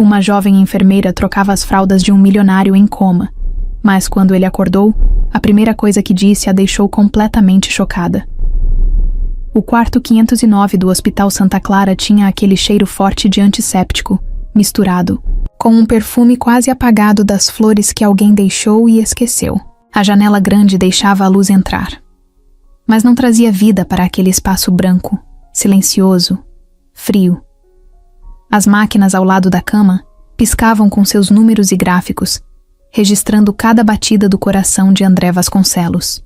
Uma jovem enfermeira trocava as fraldas de um milionário em coma, mas quando ele acordou, a primeira coisa que disse a deixou completamente chocada. O quarto 509 do Hospital Santa Clara tinha aquele cheiro forte de antisséptico, misturado com um perfume quase apagado das flores que alguém deixou e esqueceu. A janela grande deixava a luz entrar, mas não trazia vida para aquele espaço branco, silencioso, frio. As máquinas ao lado da cama piscavam com seus números e gráficos, registrando cada batida do coração de André Vasconcelos.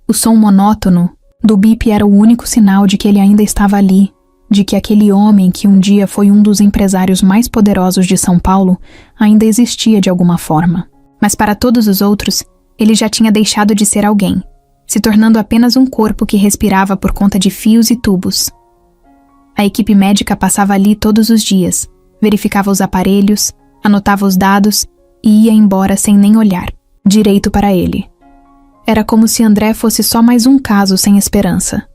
O som monótono do bip era o único sinal de que ele ainda estava ali, de que aquele homem que um dia foi um dos empresários mais poderosos de São Paulo ainda existia de alguma forma. Mas para todos os outros, ele já tinha deixado de ser alguém, se tornando apenas um corpo que respirava por conta de fios e tubos. A equipe médica passava ali todos os dias, verificava os aparelhos, anotava os dados e ia embora sem nem olhar direito para ele. Era como se André fosse só mais um caso sem esperança.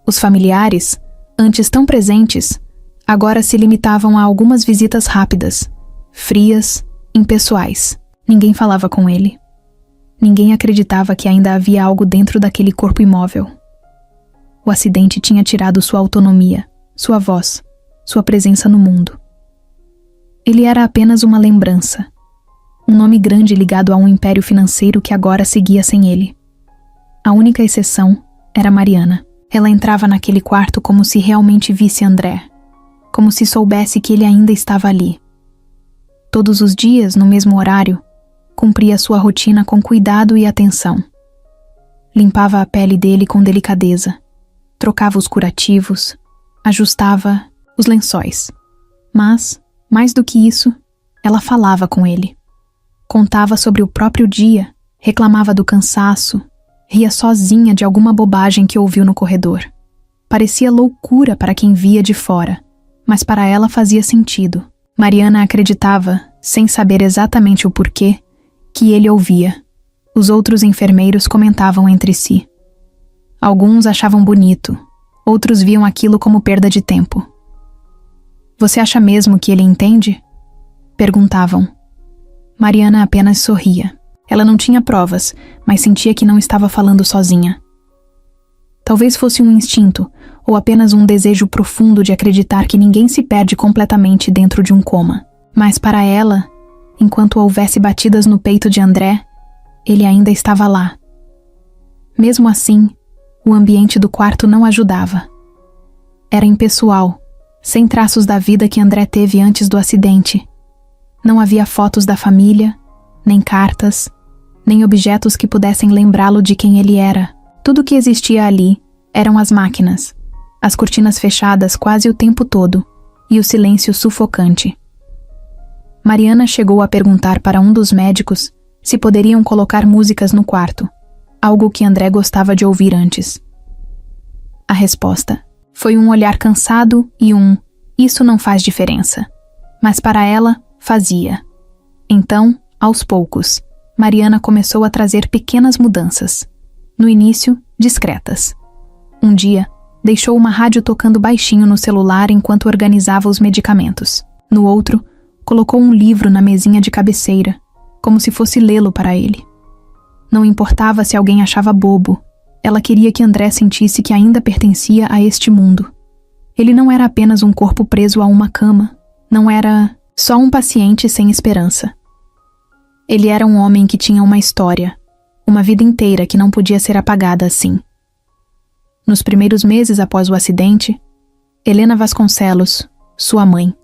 Os familiares, antes tão presentes, agora se limitavam a algumas visitas rápidas, frias, impessoais. Ninguém falava com ele. Ninguém acreditava que ainda havia algo dentro daquele corpo imóvel. O acidente tinha tirado sua autonomia, sua voz, sua presença no mundo. Ele era apenas uma lembrança, um nome grande ligado a um império financeiro que agora seguia sem ele. A única exceção era Mariana. Ela entrava naquele quarto como se realmente visse André, como se soubesse que ele ainda estava ali. Todos os dias, no mesmo horário, cumpria sua rotina com cuidado e atenção. Limpava a pele dele com delicadeza, trocava os curativos, ajustava os lençóis. Mas, mais do que isso, ela falava com ele. Contava sobre o próprio dia, reclamava do cansaço, ria sozinha de alguma bobagem que ouviu no corredor. Parecia loucura para quem via de fora, mas para ela fazia sentido. Mariana acreditava, sem saber exatamente o porquê, que ele ouvia. Os outros enfermeiros comentavam entre si. Alguns achavam bonito, outros viam aquilo como perda de tempo. "Você acha mesmo que ele entende?" perguntavam. Mariana apenas sorria. Ela não tinha provas, mas sentia que não estava falando sozinha. Talvez fosse um instinto, ou apenas um desejo profundo de acreditar que ninguém se perde completamente dentro de um coma. Mas para ela, enquanto houvesse batidas no peito de André, ele ainda estava lá. Mesmo assim, o ambiente do quarto não ajudava. Era impessoal, sem traços da vida que André teve antes do acidente. Não havia fotos da família, nem cartas, nem objetos que pudessem lembrá-lo de quem ele era. Tudo que existia ali eram as máquinas, as cortinas fechadas quase o tempo todo e o silêncio sufocante. Mariana chegou a perguntar para um dos médicos se poderiam colocar músicas no quarto, algo que André gostava de ouvir antes. A resposta foi um olhar cansado e "isso não faz diferença", mas para ela fazia. Então, aos poucos, Mariana começou a trazer pequenas mudanças. No início, discretas. Um dia, deixou uma rádio tocando baixinho no celular enquanto organizava os medicamentos. No outro, colocou um livro na mesinha de cabeceira, como se fosse lê-lo para ele. Não importava se alguém achava bobo, ela queria que André sentisse que ainda pertencia a este mundo. Ele não era apenas um corpo preso a uma cama, não era só um paciente sem esperança. Ele era um homem que tinha uma história, uma vida inteira que não podia ser apagada assim. Nos primeiros meses após o acidente, Helena Vasconcelos, sua mãe,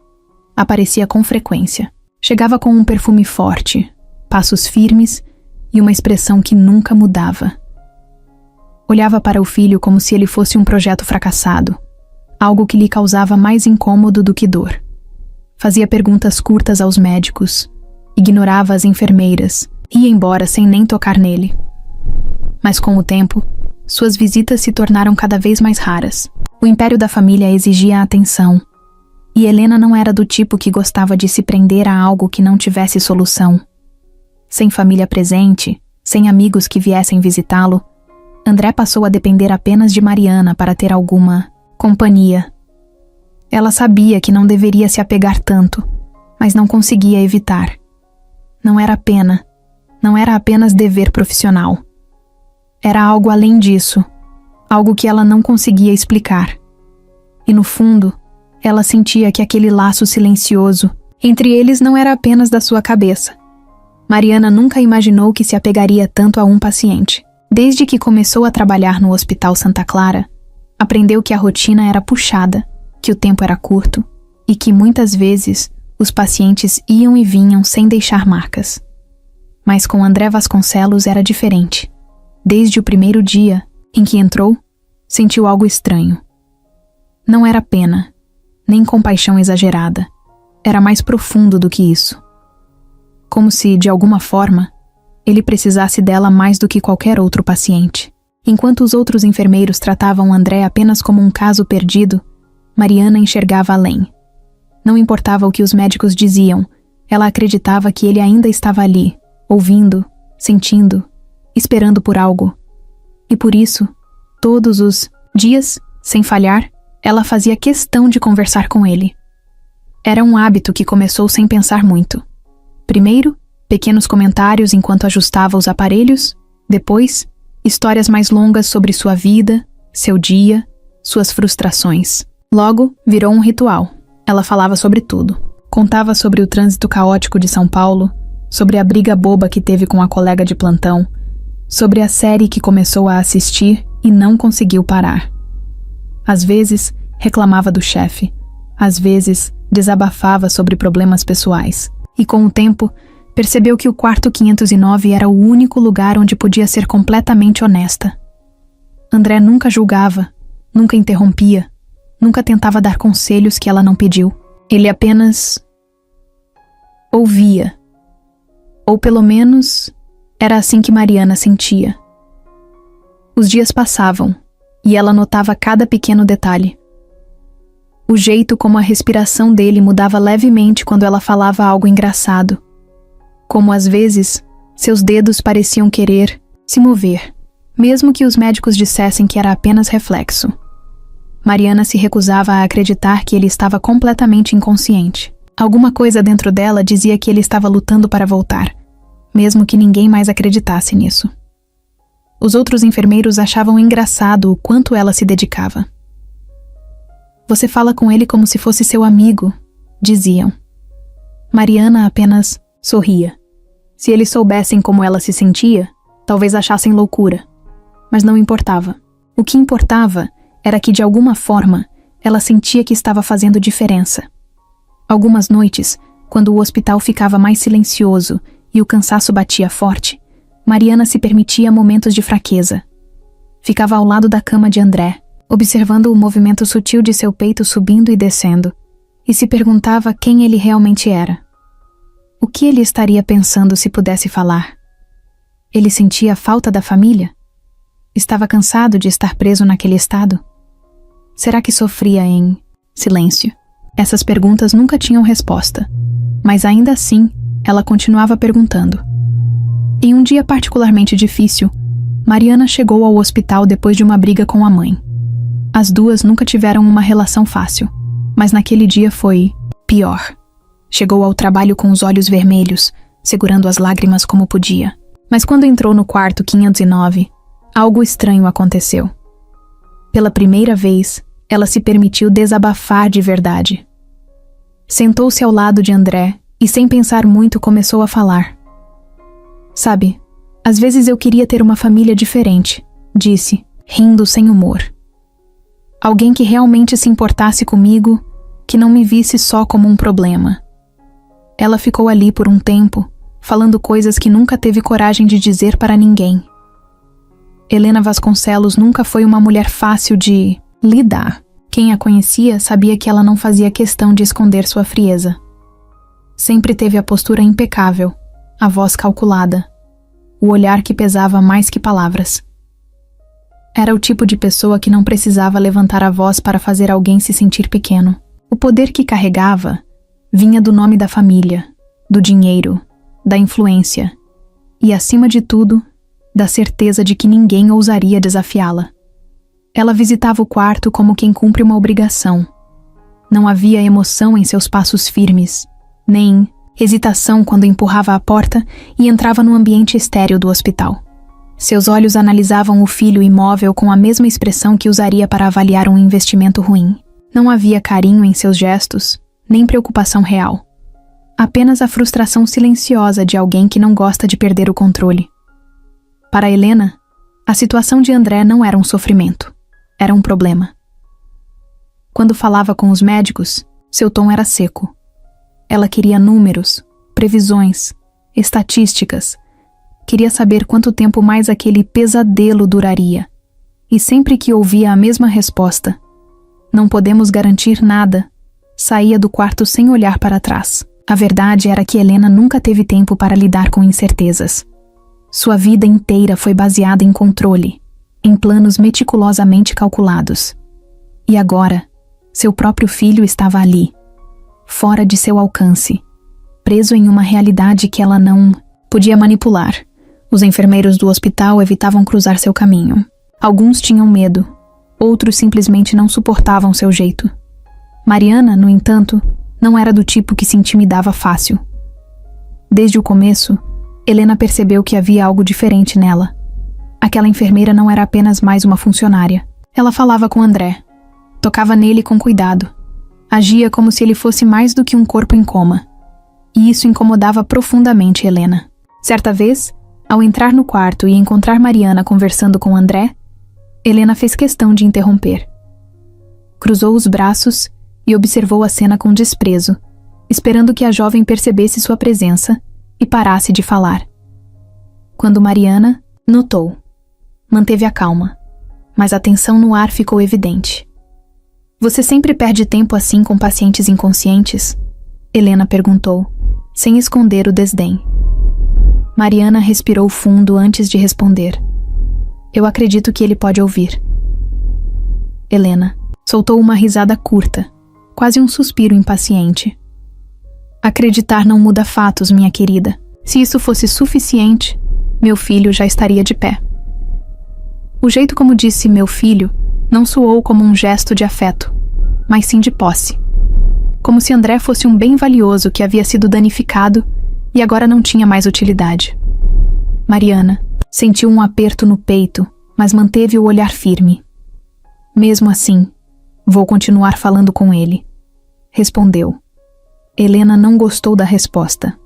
aparecia com frequência. Chegava com um perfume forte, passos firmes e uma expressão que nunca mudava. Olhava para o filho como se ele fosse um projeto fracassado, algo que lhe causava mais incômodo do que dor. Fazia perguntas curtas aos médicos, ignorava as enfermeiras, ia embora sem nem tocar nele. Mas com o tempo, suas visitas se tornaram cada vez mais raras. O império da família exigia atenção, e Helena não era do tipo que gostava de se prender a algo que não tivesse solução. Sem família presente, sem amigos que viessem visitá-lo, André passou a depender apenas de Mariana para ter alguma companhia. Ela sabia que não deveria se apegar tanto, mas não conseguia evitar. Não era pena, não era apenas dever profissional. Era algo além disso, algo que ela não conseguia explicar. E no fundo, ela sentia que aquele laço silencioso entre eles não era apenas da sua cabeça. Mariana nunca imaginou que se apegaria tanto a um paciente. Desde que começou a trabalhar no Hospital Santa Clara, aprendeu que a rotina era puxada, que o tempo era curto e que muitas vezes os pacientes iam e vinham sem deixar marcas. Mas com André Vasconcelos era diferente. Desde o primeiro dia em que entrou, sentiu algo estranho. Não era pena, nem compaixão exagerada. Era mais profundo do que isso. Como se, de alguma forma, ele precisasse dela mais do que qualquer outro paciente. Enquanto os outros enfermeiros tratavam André apenas como um caso perdido, Mariana enxergava além. Não importava o que os médicos diziam, ela acreditava que ele ainda estava ali, ouvindo, sentindo, esperando por algo. E por isso, todos os dias, sem falhar, ela fazia questão de conversar com ele. Era um hábito que começou sem pensar muito. Primeiro, pequenos comentários enquanto ajustava os aparelhos, depois, histórias mais longas sobre sua vida, seu dia, suas frustrações. Logo, virou um ritual. Ela falava sobre tudo. Contava sobre o trânsito caótico de São Paulo, sobre a briga boba que teve com a colega de plantão, sobre a série que começou a assistir e não conseguiu parar. Às vezes, reclamava do chefe. Às vezes, desabafava sobre problemas pessoais. E com o tempo, percebeu que o quarto 509 era o único lugar onde podia ser completamente honesta. André nunca julgava, nunca interrompia, nunca tentava dar conselhos que ela não pediu. Ele apenas ouvia. Ou pelo menos, era assim que Mariana sentia. Os dias passavam, e ela notava cada pequeno detalhe. O jeito como a respiração dele mudava levemente quando ela falava algo engraçado. Como às vezes, seus dedos pareciam querer se mover, mesmo que os médicos dissessem que era apenas reflexo. Mariana se recusava a acreditar que ele estava completamente inconsciente. Alguma coisa dentro dela dizia que ele estava lutando para voltar, mesmo que ninguém mais acreditasse nisso. Os outros enfermeiros achavam engraçado o quanto ela se dedicava. Você fala com ele como se fosse seu amigo, diziam. Mariana apenas sorria. Se eles soubessem como ela se sentia, talvez achassem loucura. Mas não importava. O que importava era que, de alguma forma, ela sentia que estava fazendo diferença. Algumas noites, quando o hospital ficava mais silencioso e o cansaço batia forte, Mariana se permitia momentos de fraqueza. Ficava ao lado da cama de André, observando o movimento sutil de seu peito subindo e descendo, e se perguntava quem ele realmente era. O que ele estaria pensando se pudesse falar? Ele sentia a falta da família? Estava cansado de estar preso naquele estado? Será que sofria em silêncio? Essas perguntas nunca tinham resposta, mas ainda assim, ela continuava perguntando. Em um dia particularmente difícil, Mariana chegou ao hospital depois de uma briga com a mãe. As duas nunca tiveram uma relação fácil, mas naquele dia foi pior. Chegou ao trabalho com os olhos vermelhos, segurando as lágrimas como podia. Mas quando entrou no quarto 509, algo estranho aconteceu. Pela primeira vez, ela se permitiu desabafar de verdade. Sentou-se ao lado de André e, sem pensar muito, começou a falar. Sabe, às vezes eu queria ter uma família diferente, disse, rindo sem humor. Alguém que realmente se importasse comigo, que não me visse só como um problema. Ela ficou ali por um tempo, falando coisas que nunca teve coragem de dizer para ninguém. Helena Vasconcelos nunca foi uma mulher fácil de lidar. Quem a conhecia sabia que ela não fazia questão de esconder sua frieza. Sempre teve a postura impecável, a voz calculada, o olhar que pesava mais que palavras. Era o tipo de pessoa que não precisava levantar a voz para fazer alguém se sentir pequeno. O poder que carregava vinha do nome da família, do dinheiro, da influência e, acima de tudo, da certeza de que ninguém ousaria desafiá-la. Ela visitava o quarto como quem cumpre uma obrigação. Não havia emoção em seus passos firmes, nem hesitação quando empurrava a porta e entrava no ambiente estéril do hospital. Seus olhos analisavam o filho imóvel com a mesma expressão que usaria para avaliar um investimento ruim. Não havia carinho em seus gestos, nem preocupação real. Apenas a frustração silenciosa de alguém que não gosta de perder o controle. Para Helena, a situação de André não era um sofrimento, era um problema. Quando falava com os médicos, seu tom era seco. Ela queria números, previsões, estatísticas. Queria saber quanto tempo mais aquele pesadelo duraria. E sempre que ouvia a mesma resposta, não podemos garantir nada, saía do quarto sem olhar para trás. A verdade era que Helena nunca teve tempo para lidar com incertezas. Sua vida inteira foi baseada em controle, em planos meticulosamente calculados. E agora, seu próprio filho estava ali, fora de seu alcance, preso em uma realidade que ela não podia manipular. Os enfermeiros do hospital evitavam cruzar seu caminho. Alguns tinham medo, outros simplesmente não suportavam seu jeito. Mariana, no entanto, não era do tipo que se intimidava fácil. Desde o começo, Helena percebeu que havia algo diferente nela. Aquela enfermeira não era apenas mais uma funcionária. Ela falava com André, tocava nele com cuidado, agia como se ele fosse mais do que um corpo em coma. E isso incomodava profundamente Helena. Certa vez, ao entrar no quarto e encontrar Mariana conversando com André, Helena fez questão de interromper. Cruzou os braços e observou a cena com desprezo, esperando que a jovem percebesse sua presença e parasse de falar. Quando Mariana notou, manteve a calma, mas a tensão no ar ficou evidente. Você sempre perde tempo assim com pacientes inconscientes? Helena perguntou, sem esconder o desdém. Mariana respirou fundo antes de responder. Eu acredito que ele pode ouvir. Helena soltou uma risada curta, quase um suspiro impaciente. Acreditar não muda fatos, minha querida. Se isso fosse suficiente, meu filho já estaria de pé. O jeito como disse meu filho não soou como um gesto de afeto, mas sim de posse. Como se André fosse um bem valioso que havia sido danificado e agora não tinha mais utilidade. Mariana sentiu um aperto no peito, mas manteve o olhar firme. Mesmo assim, vou continuar falando com ele, respondeu. Helena não gostou da resposta.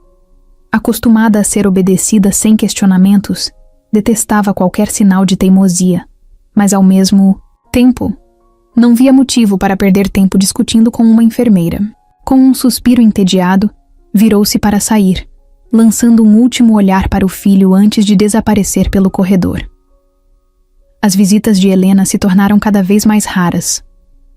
Acostumada a ser obedecida sem questionamentos, detestava qualquer sinal de teimosia, mas ao mesmo tempo, não via motivo para perder tempo discutindo com uma enfermeira. Com um suspiro entediado, virou-se para sair, lançando um último olhar para o filho antes de desaparecer pelo corredor. As visitas de Helena se tornaram cada vez mais raras.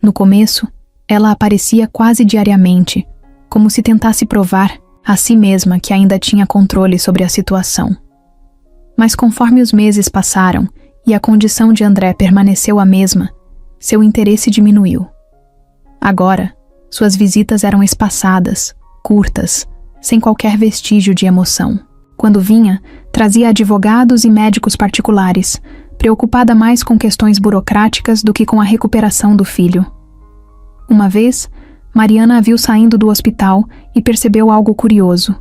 No começo, ela aparecia quase diariamente, como se tentasse provar a si mesma que ainda tinha controle sobre a situação. Mas conforme os meses passaram e a condição de André permaneceu a mesma, seu interesse diminuiu. Agora, suas visitas eram espaçadas, curtas, sem qualquer vestígio de emoção. Quando vinha, trazia advogados e médicos particulares, preocupada mais com questões burocráticas do que com a recuperação do filho. Uma vez, Mariana a viu saindo do hospital e percebeu algo curioso.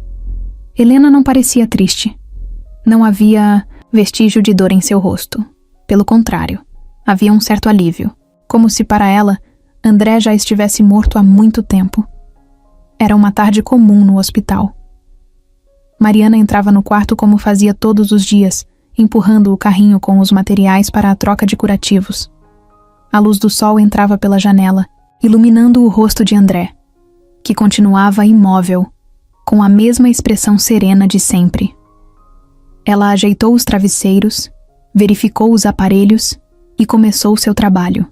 Helena não parecia triste. Não havia vestígio de dor em seu rosto. Pelo contrário, havia um certo alívio, como se para ela, André já estivesse morto há muito tempo. Era uma tarde comum no hospital. Mariana entrava no quarto como fazia todos os dias, empurrando o carrinho com os materiais para a troca de curativos. A luz do sol entrava pela janela, iluminando o rosto de André, que continuava imóvel, com a mesma expressão serena de sempre. Ela ajeitou os travesseiros, verificou os aparelhos e começou seu trabalho.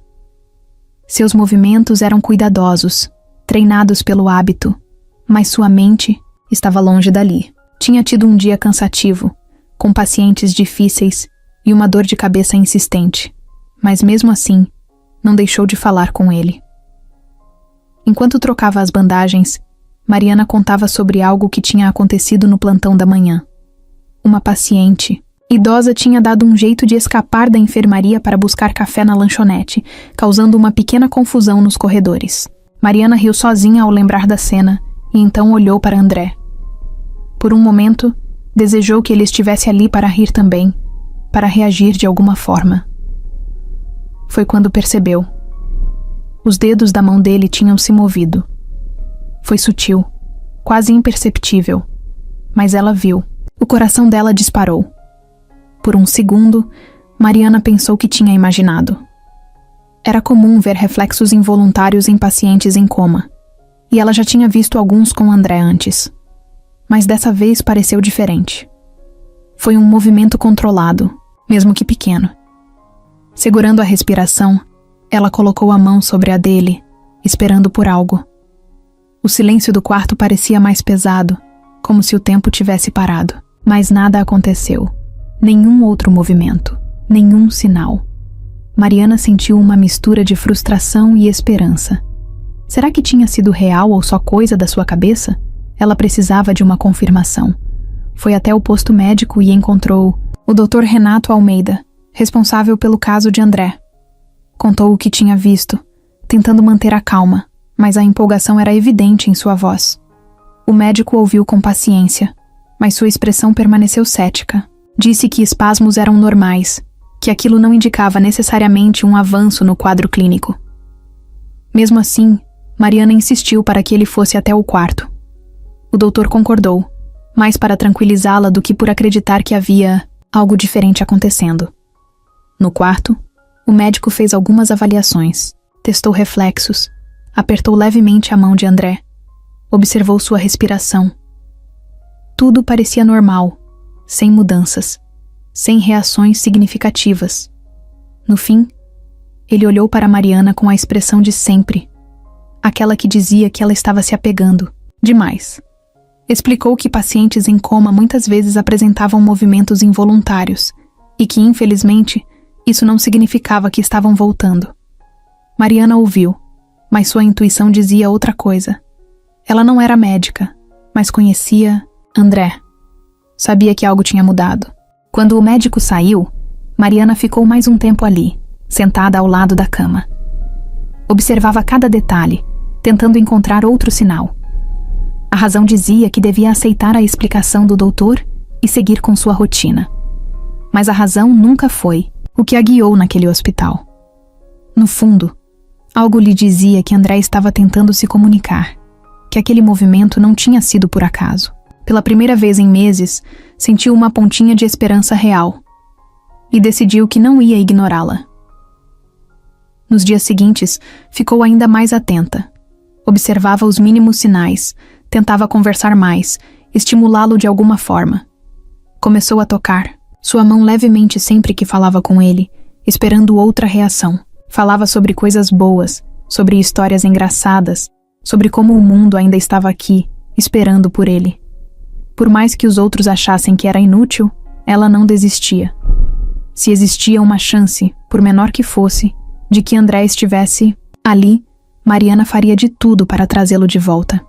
Seus movimentos eram cuidadosos, treinados pelo hábito, mas sua mente estava longe dali. Tinha tido um dia cansativo, com pacientes difíceis e uma dor de cabeça insistente, mas mesmo assim, não deixou de falar com ele. Enquanto trocava as bandagens, Mariana contava sobre algo que tinha acontecido no plantão da manhã. Uma paciente idosa tinha dado um jeito de escapar da enfermaria para buscar café na lanchonete, causando uma pequena confusão nos corredores. Mariana riu sozinha ao lembrar da cena e então olhou para André. Por um momento, desejou que ele estivesse ali para rir também, para reagir de alguma forma. Foi quando percebeu. Os dedos da mão dele tinham se movido. Foi sutil, quase imperceptível, mas ela viu. O coração dela disparou. Por um segundo, Mariana pensou que tinha imaginado. Era comum ver reflexos involuntários em pacientes em coma, e ela já tinha visto alguns com André antes. Mas dessa vez pareceu diferente. Foi um movimento controlado, mesmo que pequeno. Segurando a respiração, ela colocou a mão sobre a dele, esperando por algo. O silêncio do quarto parecia mais pesado, como se o tempo tivesse parado. Mas nada aconteceu. Nenhum outro movimento, nenhum sinal. Mariana sentiu uma mistura de frustração e esperança. Será que tinha sido real ou só coisa da sua cabeça? Ela precisava de uma confirmação. Foi até o posto médico e encontrou o Dr. Renato Almeida, responsável pelo caso de André. Contou o que tinha visto, tentando manter a calma, mas a empolgação era evidente em sua voz. O médico ouviu com paciência, mas sua expressão permaneceu cética. Disse que espasmos eram normais, que aquilo não indicava necessariamente um avanço no quadro clínico. Mesmo assim, Mariana insistiu para que ele fosse até o quarto. O doutor concordou, mais para tranquilizá-la do que por acreditar que havia algo diferente acontecendo. No quarto, o médico fez algumas avaliações, testou reflexos, apertou levemente a mão de André, observou sua respiração. Tudo parecia normal, sem mudanças, sem reações significativas. No fim, ele olhou para Mariana com a expressão de sempre, aquela que dizia que ela estava se apegando demais. Explicou que pacientes em coma muitas vezes apresentavam movimentos involuntários e que, infelizmente, isso não significava que estavam voltando. Mariana ouviu, mas sua intuição dizia outra coisa. Ela não era médica, mas conhecia André. Sabia que algo tinha mudado. Quando o médico saiu, Mariana ficou mais um tempo ali, sentada ao lado da cama. Observava cada detalhe, tentando encontrar outro sinal. A razão dizia que devia aceitar a explicação do doutor e seguir com sua rotina. Mas a razão nunca foi o que a guiou naquele hospital. No fundo, algo lhe dizia que André estava tentando se comunicar, que aquele movimento não tinha sido por acaso. Pela primeira vez em meses, sentiu uma pontinha de esperança real e decidiu que não ia ignorá-la. Nos dias seguintes, ficou ainda mais atenta. Observava os mínimos sinais, tentava conversar mais, estimulá-lo de alguma forma. Começou a tocar sua mão levemente sempre que falava com ele, esperando outra reação. Falava sobre coisas boas, sobre histórias engraçadas, sobre como o mundo ainda estava aqui, esperando por ele. Por mais que os outros achassem que era inútil, ela não desistia. Se existia uma chance, por menor que fosse, de que André estivesse ali, Mariana faria de tudo para trazê-lo de volta.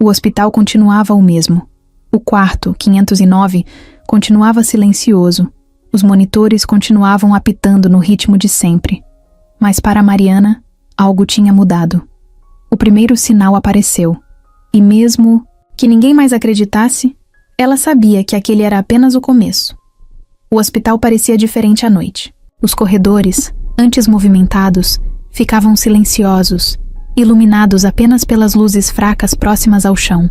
O hospital continuava o mesmo. O quarto, 509, continuava silencioso. Os monitores continuavam apitando no ritmo de sempre. Mas para Mariana, algo tinha mudado. O primeiro sinal apareceu. E mesmo que ninguém mais acreditasse, ela sabia que aquele era apenas o começo. O hospital parecia diferente à noite. Os corredores, antes movimentados, ficavam silenciosos, iluminados apenas pelas luzes fracas próximas ao chão.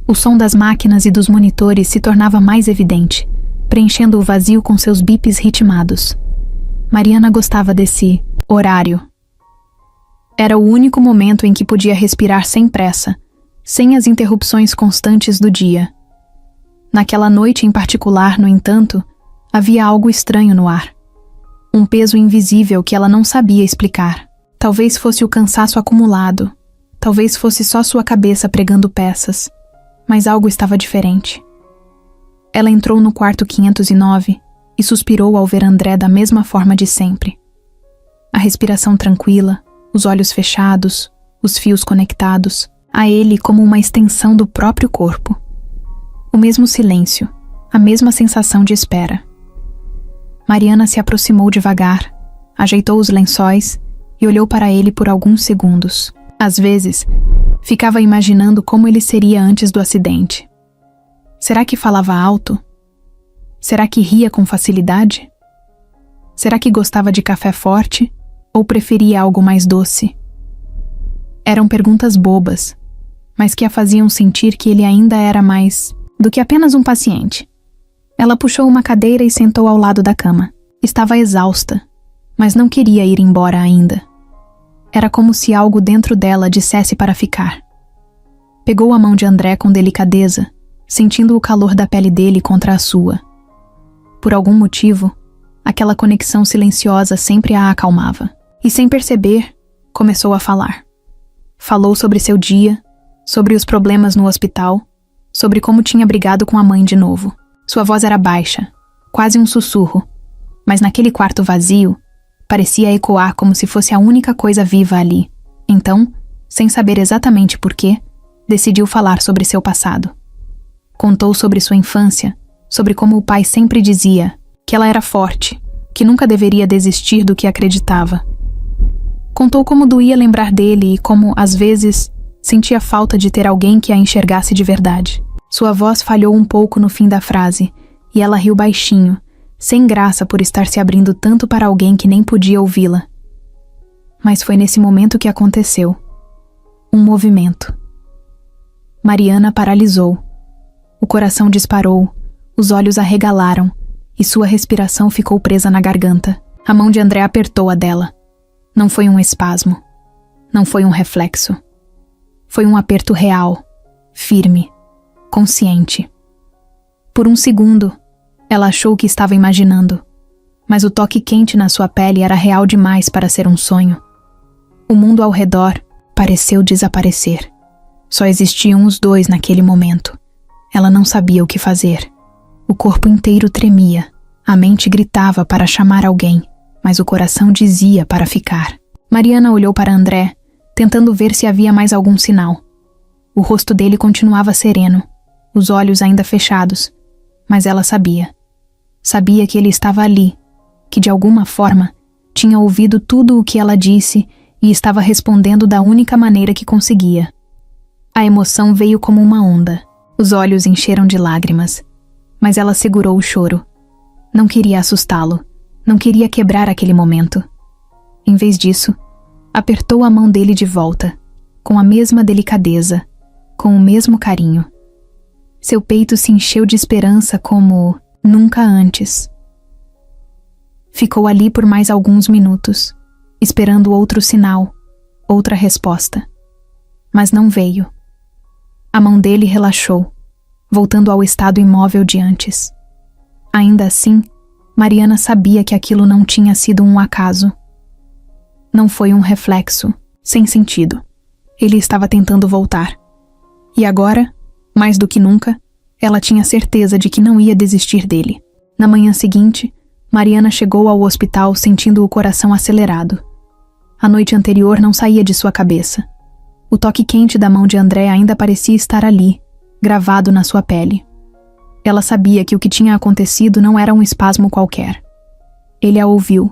O som das máquinas e dos monitores se tornava mais evidente, preenchendo o vazio com seus bips ritmados. Mariana gostava desse horário. Era o único momento em que podia respirar sem pressa, sem as interrupções constantes do dia. Naquela noite em particular, no entanto, havia algo estranho no ar. Um peso invisível que ela não sabia explicar. Talvez fosse o cansaço acumulado, talvez fosse só sua cabeça pregando peças, mas algo estava diferente. Ela entrou no quarto 509 e suspirou ao ver André da mesma forma de sempre. A respiração tranquila, os olhos fechados, os fios conectados, a ele como uma extensão do próprio corpo. O mesmo silêncio, a mesma sensação de espera. Mariana se aproximou devagar, ajeitou os lençóis e olhou para ele por alguns segundos. Às vezes, ficava imaginando como ele seria antes do acidente. Será que falava alto? Será que ria com facilidade? Será que gostava de café forte ou preferia algo mais doce? Eram perguntas bobas, mas que a faziam sentir que ele ainda era mais do que apenas um paciente. Ela puxou uma cadeira e sentou ao lado da cama. Estava exausta, mas não queria ir embora ainda. Era como se algo dentro dela dissesse para ficar. Pegou a mão de André com delicadeza, sentindo o calor da pele dele contra a sua. Por algum motivo, aquela conexão silenciosa sempre a acalmava. E sem perceber, começou a falar. Falou sobre seu dia, sobre os problemas no hospital, sobre como tinha brigado com a mãe de novo. Sua voz era baixa, quase um sussurro, mas naquele quarto vazio, parecia ecoar como se fosse a única coisa viva ali. Então, sem saber exatamente porquê, decidiu falar sobre seu passado. Contou sobre sua infância, sobre como o pai sempre dizia que ela era forte, que nunca deveria desistir do que acreditava. Contou como doía lembrar dele e como, às vezes, sentia falta de ter alguém que a enxergasse de verdade. Sua voz falhou um pouco no fim da frase, e ela riu baixinho, sem graça por estar se abrindo tanto para alguém que nem podia ouvi-la. Mas foi nesse momento que aconteceu. Um movimento. Mariana paralisou. O coração disparou, os olhos arregalaram, e sua respiração ficou presa na garganta. A mão de André apertou a dela. Não foi um espasmo. Não foi um reflexo. Foi um aperto real, firme, consciente. Por um segundo, ela achou que estava imaginando, mas o toque quente na sua pele era real demais para ser um sonho. O mundo ao redor pareceu desaparecer. Só existiam os dois naquele momento. Ela não sabia o que fazer. O corpo inteiro tremia. A mente gritava para chamar alguém, mas o coração dizia para ficar. Mariana olhou para André, tentando ver se havia mais algum sinal. O rosto dele continuava sereno, os olhos ainda fechados, mas ela sabia. Sabia que ele estava ali, que de alguma forma tinha ouvido tudo o que ela disse e estava respondendo da única maneira que conseguia. A emoção veio como uma onda. Os olhos encheram de lágrimas, mas ela segurou o choro. Não queria assustá-lo, não queria quebrar aquele momento. Em vez disso, apertou a mão dele de volta, com a mesma delicadeza, com o mesmo carinho. Seu peito se encheu de esperança como nunca antes. Ficou ali por mais alguns minutos, esperando outro sinal, outra resposta. Mas não veio. A mão dele relaxou, voltando ao estado imóvel de antes. Ainda assim, Mariana sabia que aquilo não tinha sido um acaso. Não foi um reflexo, sem sentido. Ele estava tentando voltar. E agora, mais do que nunca, ela tinha certeza de que não ia desistir dele. Na manhã seguinte, Mariana chegou ao hospital sentindo o coração acelerado. A noite anterior não saía de sua cabeça. O toque quente da mão de André ainda parecia estar ali, gravado na sua pele. Ela sabia que o que tinha acontecido não era um espasmo qualquer. Ele a ouviu.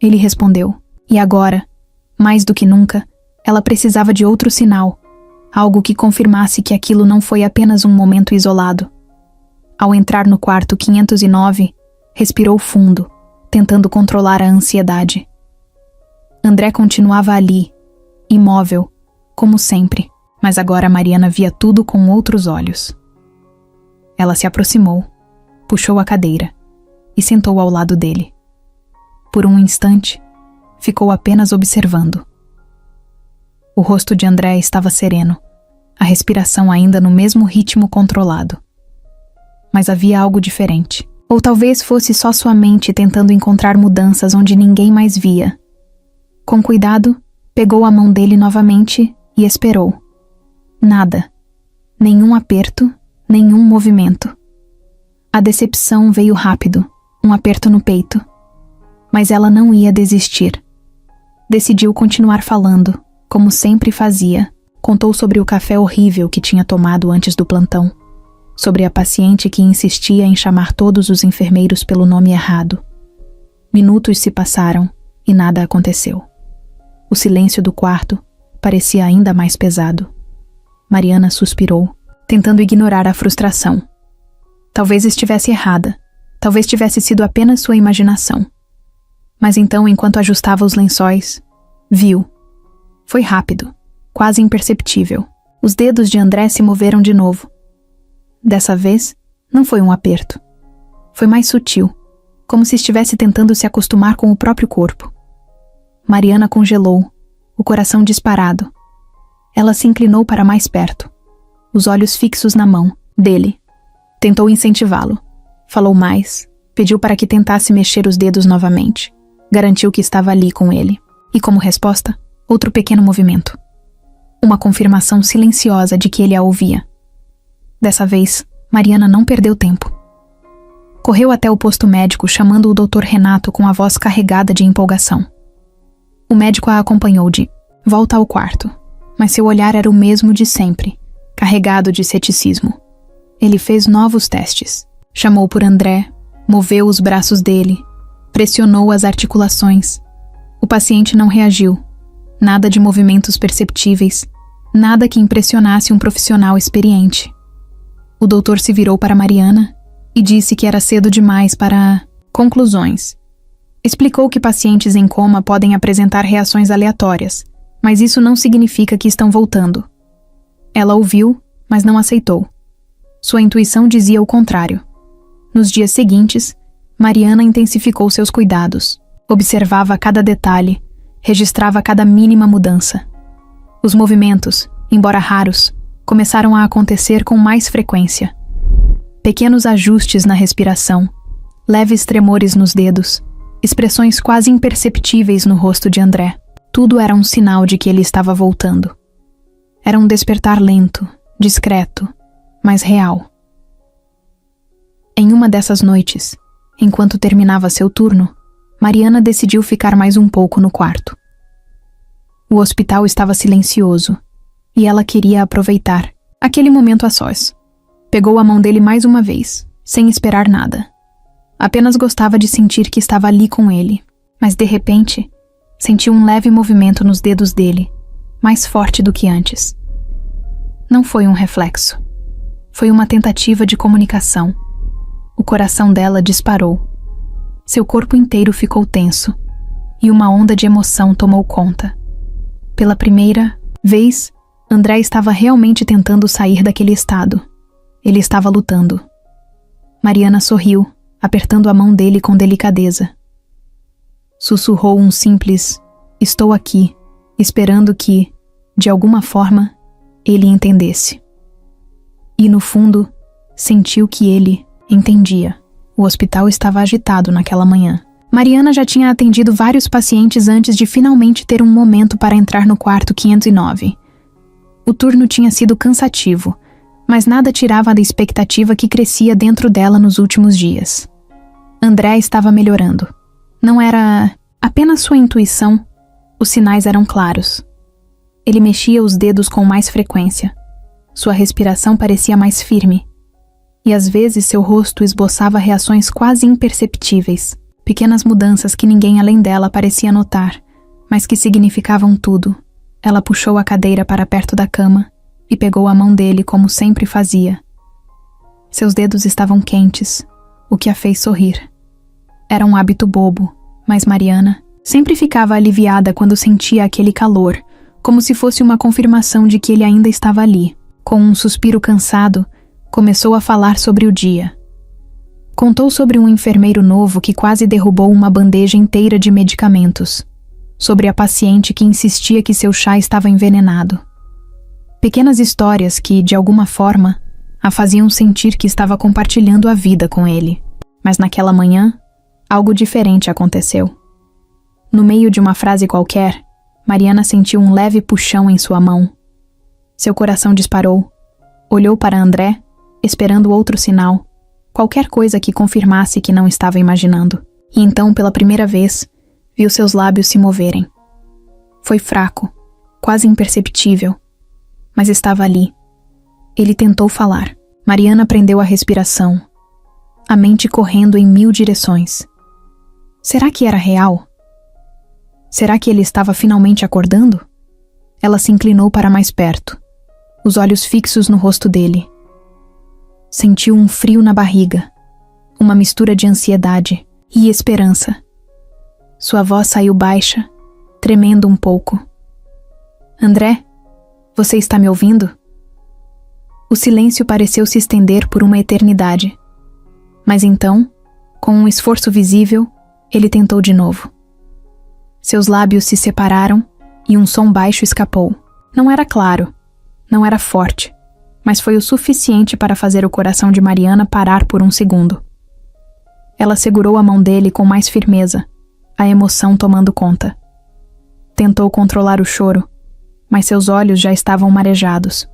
Ele respondeu. E agora, mais do que nunca, ela precisava de outro sinal, algo que confirmasse que aquilo não foi apenas um momento isolado. Ao entrar no quarto 509, respirou fundo, tentando controlar a ansiedade. André continuava ali, imóvel, como sempre, mas agora Mariana via tudo com outros olhos. Ela se aproximou, puxou a cadeira e sentou ao lado dele. Por um instante, ficou apenas observando. O rosto de André estava sereno, a respiração ainda no mesmo ritmo controlado. Mas havia algo diferente. Ou talvez fosse só sua mente tentando encontrar mudanças onde ninguém mais via. Com cuidado, pegou a mão dele novamente e esperou. Nada. Nenhum aperto, nenhum movimento. A decepção veio rápido, um aperto no peito. Mas ela não ia desistir. Decidiu continuar falando, como sempre fazia. Contou sobre o café horrível que tinha tomado antes do plantão. Sobre a paciente que insistia em chamar todos os enfermeiros pelo nome errado. Minutos se passaram e nada aconteceu. O silêncio do quarto parecia ainda mais pesado. Mariana suspirou, tentando ignorar a frustração. Talvez estivesse errada. Talvez tivesse sido apenas sua imaginação. Mas então, enquanto ajustava os lençóis, viu. Foi rápido, quase imperceptível. Os dedos de André se moveram de novo. Dessa vez, não foi um aperto. Foi mais sutil, como se estivesse tentando se acostumar com o próprio corpo. Mariana congelou, o coração disparado. Ela se inclinou para mais perto, os olhos fixos na mão dele. Tentou incentivá-lo. Falou mais, pediu para que tentasse mexer os dedos novamente. Garantiu que estava ali com ele. E como resposta, outro pequeno movimento. Uma confirmação silenciosa de que ele a ouvia. Dessa vez, Mariana não perdeu tempo. Correu até o posto médico chamando o Dr. Renato com a voz carregada de empolgação. O médico a acompanhou de volta ao quarto, mas seu olhar era o mesmo de sempre, carregado de ceticismo. Ele fez novos testes. Chamou por André, moveu os braços dele, pressionou as articulações. O paciente não reagiu. Nada de movimentos perceptíveis, nada que impressionasse um profissional experiente. O doutor se virou para Mariana e disse que era cedo demais para conclusões. Explicou que pacientes em coma podem apresentar reações aleatórias, mas isso não significa que estão voltando. Ela ouviu, mas não aceitou. Sua intuição dizia o contrário. Nos dias seguintes, Mariana intensificou seus cuidados, observava cada detalhe, registrava cada mínima mudança. Os movimentos, embora raros, começaram a acontecer com mais frequência. Pequenos ajustes na respiração, leves tremores nos dedos, expressões quase imperceptíveis no rosto de André. Tudo era um sinal de que ele estava voltando. Era um despertar lento, discreto, mas real. Em uma dessas noites, enquanto terminava seu turno, Mariana decidiu ficar mais um pouco no quarto. O hospital estava silencioso, e ela queria aproveitar aquele momento a sós. Pegou a mão dele mais uma vez, sem esperar nada. Apenas gostava de sentir que estava ali com ele, mas de repente, sentiu um leve movimento nos dedos dele, mais forte do que antes. Não foi um reflexo. Foi uma tentativa de comunicação. O coração dela disparou. Seu corpo inteiro ficou tenso, e uma onda de emoção tomou conta. Pela primeira vez, André estava realmente tentando sair daquele estado. Ele estava lutando. Mariana sorriu, apertando a mão dele com delicadeza. Sussurrou um simples "estou aqui", esperando que, de alguma forma, ele entendesse. E no fundo, sentiu que ele entendia. O hospital estava agitado naquela manhã. Mariana já tinha atendido vários pacientes antes de finalmente ter um momento para entrar no quarto 509. O turno tinha sido cansativo, mas nada tirava da expectativa que crescia dentro dela nos últimos dias. André estava melhorando. Não era apenas sua intuição, os sinais eram claros. Ele mexia os dedos com mais frequência. Sua respiração parecia mais firme. E às vezes seu rosto esboçava reações quase imperceptíveis, pequenas mudanças que ninguém além dela parecia notar, mas que significavam tudo. Ela puxou a cadeira para perto da cama e pegou a mão dele como sempre fazia. Seus dedos estavam quentes, o que a fez sorrir. Era um hábito bobo, mas Mariana sempre ficava aliviada quando sentia aquele calor, como se fosse uma confirmação de que ele ainda estava ali. Com um suspiro cansado, começou a falar sobre o dia. Contou sobre um enfermeiro novo que quase derrubou uma bandeja inteira de medicamentos. Sobre a paciente que insistia que seu chá estava envenenado. Pequenas histórias que, de alguma forma, a faziam sentir que estava compartilhando a vida com ele. Mas naquela manhã, algo diferente aconteceu. No meio de uma frase qualquer, Mariana sentiu um leve puxão em sua mão. Seu coração disparou. Olhou para André, esperando outro sinal, qualquer coisa que confirmasse que não estava imaginando. E então, pela primeira vez, viu seus lábios se moverem. Foi fraco, quase imperceptível, mas estava ali. Ele tentou falar. Mariana prendeu a respiração, a mente correndo em 1000 direções. Será que era real? Será que ele estava finalmente acordando? Ela se inclinou para mais perto, os olhos fixos no rosto dele. Sentiu um frio na barriga, uma mistura de ansiedade e esperança. Sua voz saiu baixa, tremendo um pouco. André, você está me ouvindo? O silêncio pareceu se estender por uma eternidade. Mas então, com um esforço visível, ele tentou de novo. Seus lábios se separaram e um som baixo escapou. Não era claro, não era forte, mas foi o suficiente para fazer o coração de Mariana parar por um segundo. Ela segurou a mão dele com mais firmeza, a emoção tomando conta. Tentou controlar o choro, mas seus olhos já estavam marejados.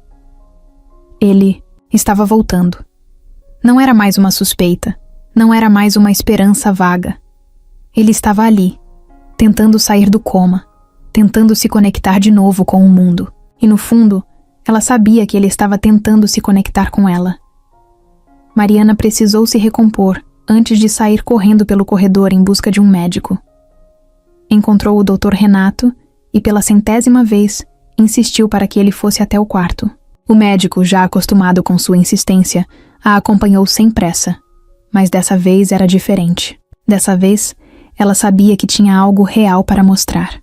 Ele estava voltando. Não era mais uma suspeita, não era mais uma esperança vaga. Ele estava ali, tentando sair do coma, tentando se conectar de novo com o mundo. E no fundo, ela sabia que ele estava tentando se conectar com ela. Mariana precisou se recompor antes de sair correndo pelo corredor em busca de um médico. Encontrou o Dr. Renato e, pela 100ª vez, insistiu para que ele fosse até o quarto. O médico, já acostumado com sua insistência, a acompanhou sem pressa. Mas dessa vez era diferente. Dessa vez, ela sabia que tinha algo real para mostrar.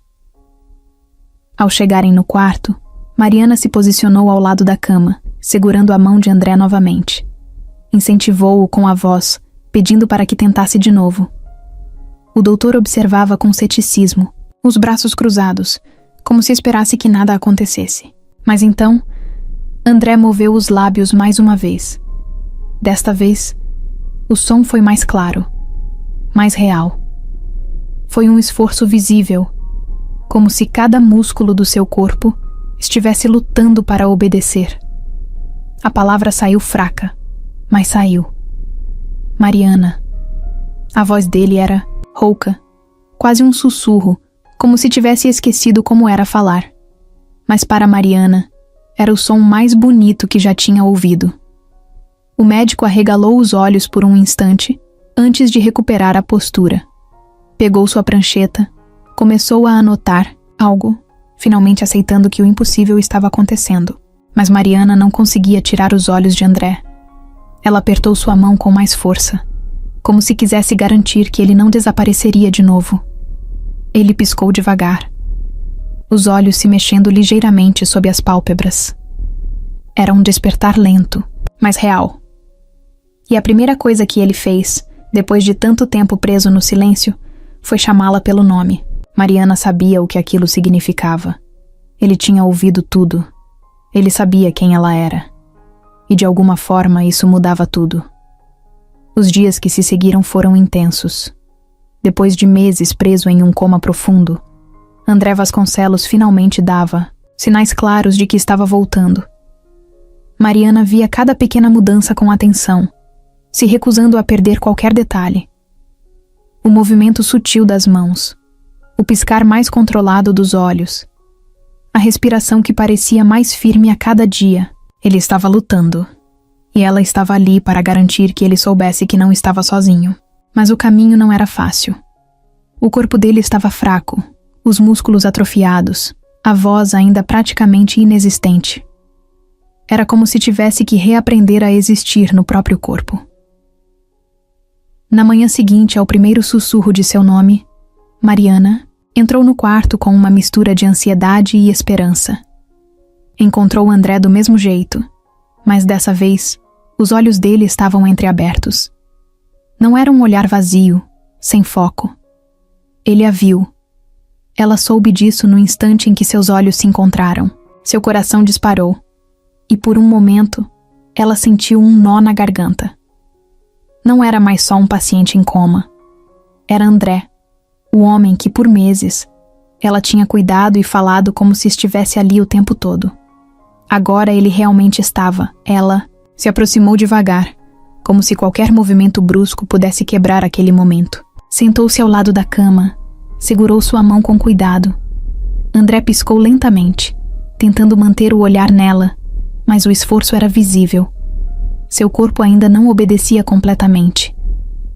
Ao chegarem no quarto, Mariana se posicionou ao lado da cama, segurando a mão de André novamente. Incentivou-o com a voz, pedindo para que tentasse de novo. O doutor observava com ceticismo, os braços cruzados, como se esperasse que nada acontecesse. Mas então, André moveu os lábios mais uma vez. Desta vez, o som foi mais claro, mais real. Foi um esforço visível, como se cada músculo do seu corpo estivesse lutando para obedecer. A palavra saiu fraca, mas saiu. Mariana. A voz dele era rouca, quase um sussurro, como se tivesse esquecido como era falar. Mas para Mariana, era o som mais bonito que já tinha ouvido. O médico arregalou os olhos por um instante, antes de recuperar a postura. Pegou sua prancheta, começou a anotar algo, finalmente aceitando que o impossível estava acontecendo. Mas Mariana não conseguia tirar os olhos de André. Ela apertou sua mão com mais força, como se quisesse garantir que ele não desapareceria de novo. Ele piscou devagar, os olhos se mexendo ligeiramente sob as pálpebras. Era um despertar lento, mas real. E a primeira coisa que ele fez, depois de tanto tempo preso no silêncio, foi chamá-la pelo nome. Mariana sabia o que aquilo significava. Ele tinha ouvido tudo. Ele sabia quem ela era. E de alguma forma isso mudava tudo. Os dias que se seguiram foram intensos. Depois de meses preso em um coma profundo, André Vasconcelos finalmente dava sinais claros de que estava voltando. Mariana via cada pequena mudança com atenção, se recusando a perder qualquer detalhe. O movimento sutil das mãos, o piscar mais controlado dos olhos, a respiração que parecia mais firme a cada dia. Ele estava lutando, e ela estava ali para garantir que ele soubesse que não estava sozinho. Mas o caminho não era fácil. O corpo dele estava fraco, os músculos atrofiados, a voz ainda praticamente inexistente. Era como se tivesse que reaprender a existir no próprio corpo. Na manhã seguinte ao primeiro sussurro de seu nome, Mariana entrou no quarto com uma mistura de ansiedade e esperança. Encontrou André do mesmo jeito, mas dessa vez, os olhos dele estavam entreabertos. Não era um olhar vazio, sem foco. Ele a viu. Ela soube disso no instante em que seus olhos se encontraram. Seu coração disparou, e por um momento, ela sentiu um nó na garganta. Não era mais só um paciente em coma. Era André, o homem que por meses ela tinha cuidado e falado como se estivesse ali o tempo todo. Agora ele realmente estava. Ela se aproximou devagar, como se qualquer movimento brusco pudesse quebrar aquele momento. Sentou-se ao lado da cama, segurou sua mão com cuidado. André piscou lentamente, tentando manter o olhar nela, mas o esforço era visível. Seu corpo ainda não obedecia completamente,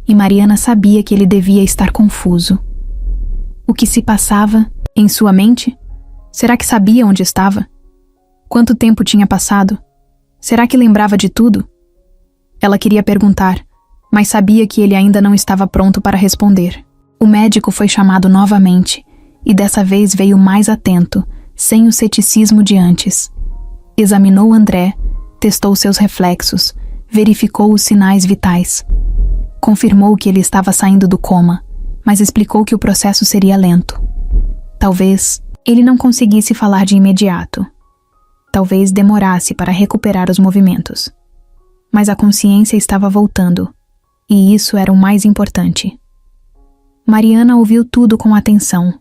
e Mariana sabia que ele devia estar confuso. O que se passava, em sua mente, Será que sabia onde estava? Quanto tempo tinha passado? Será que lembrava de tudo? Ela queria perguntar, mas sabia que ele ainda não estava pronto para responder. O médico foi chamado novamente, e dessa vez veio mais atento, sem o ceticismo de antes. Examinou André, testou seus reflexos, verificou os sinais vitais. Confirmou que ele estava saindo do coma, mas explicou que o processo seria lento. Talvez ele não conseguisse falar de imediato. Talvez demorasse para recuperar os movimentos. Mas a consciência estava voltando, e isso era o mais importante. Mariana ouviu tudo com atenção,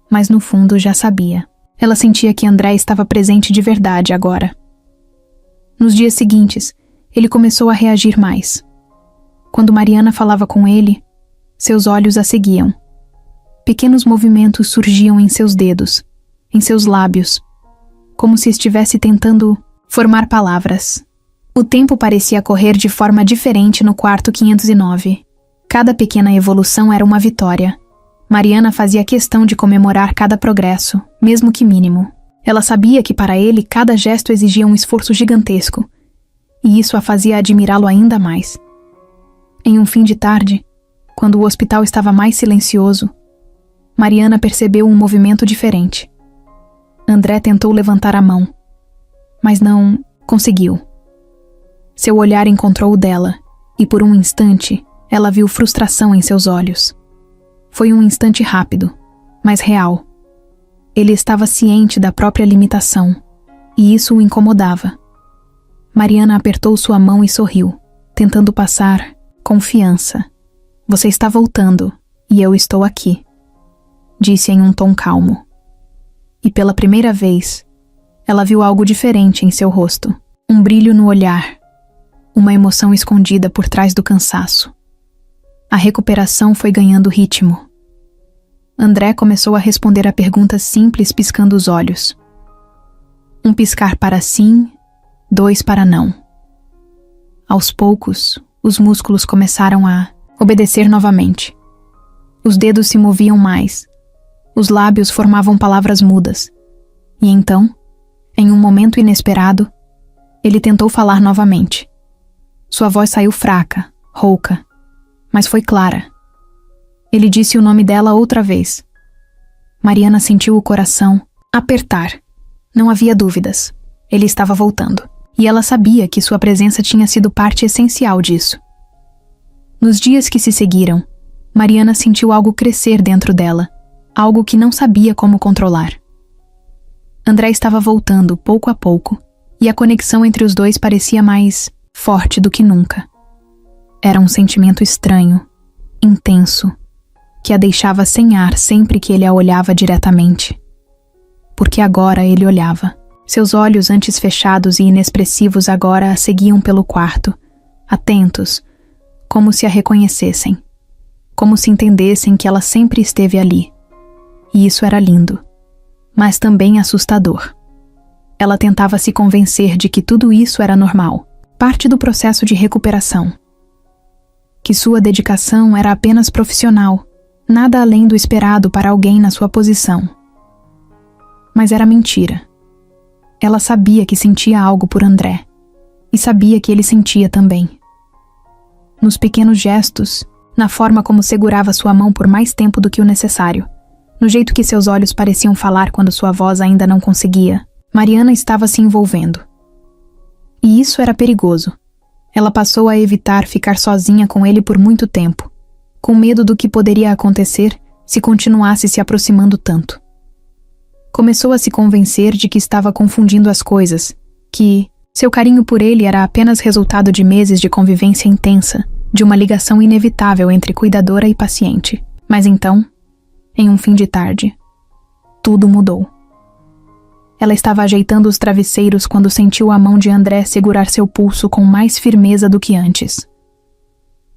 mas no fundo já sabia. Ela sentia que André estava presente de verdade agora. Nos dias seguintes, ele começou a reagir mais. Quando Mariana falava com ele, seus olhos a seguiam. Pequenos movimentos surgiam em seus dedos, em seus lábios, como se estivesse tentando formar palavras. O tempo parecia correr de forma diferente no quarto 509. Cada pequena evolução era uma vitória. Mariana fazia questão de comemorar cada progresso, mesmo que mínimo. Ela sabia que para ele cada gesto exigia um esforço gigantesco, e isso a fazia admirá-lo ainda mais. Em um fim de tarde, quando o hospital estava mais silencioso, Mariana percebeu um movimento diferente. André tentou levantar a mão, mas não conseguiu. Seu olhar encontrou o dela, e por um instante, ela viu frustração em seus olhos. Foi um instante rápido, mas real. Ele estava ciente da própria limitação, e isso o incomodava. Mariana apertou sua mão e sorriu, tentando passar confiança. Você está voltando, e eu estou aqui, disse em um tom calmo. E pela primeira vez, ela viu algo diferente em seu rosto. Um brilho no olhar, uma emoção escondida por trás do cansaço. A recuperação foi ganhando ritmo. André começou a responder a perguntas simples piscando os olhos. Um piscar para sim, 2 para não. Aos poucos, os músculos começaram a obedecer novamente. Os dedos se moviam mais. Os lábios formavam palavras mudas. E então, em um momento inesperado, ele tentou falar novamente. Sua voz saiu fraca, rouca, mas foi clara. Ele disse o nome dela outra vez. Mariana sentiu o coração apertar. Não havia dúvidas. Ele estava voltando. E ela sabia que sua presença tinha sido parte essencial disso. Nos dias que se seguiram, Mariana sentiu algo crescer dentro dela, algo que não sabia como controlar. André estava voltando pouco a pouco, e a conexão entre os dois parecia mais forte do que nunca. Era um sentimento estranho, intenso, que a deixava sem ar sempre que ele a olhava diretamente. Porque agora ele olhava. Seus olhos antes fechados e inexpressivos agora a seguiam pelo quarto, atentos, como se a reconhecessem, como se entendessem que ela sempre esteve ali. E isso era lindo, mas também assustador. Ela tentava se convencer de que tudo isso era normal, parte do processo de recuperação. Que sua dedicação era apenas profissional, nada além do esperado para alguém na sua posição. Mas era mentira. Ela sabia que sentia algo por André, e sabia que ele sentia também. Nos pequenos gestos, na forma como segurava sua mão por mais tempo do que o necessário, no jeito que seus olhos pareciam falar quando sua voz ainda não conseguia, Mariana estava se envolvendo. E isso era perigoso. Ela passou a evitar ficar sozinha com ele por muito tempo, com medo do que poderia acontecer se continuasse se aproximando tanto. Começou a se convencer de que estava confundindo as coisas, que seu carinho por ele era apenas resultado de meses de convivência intensa, de uma ligação inevitável entre cuidadora e paciente. Mas então, em um fim de tarde, tudo mudou. Ela estava ajeitando os travesseiros quando sentiu a mão de André segurar seu pulso com mais firmeza do que antes.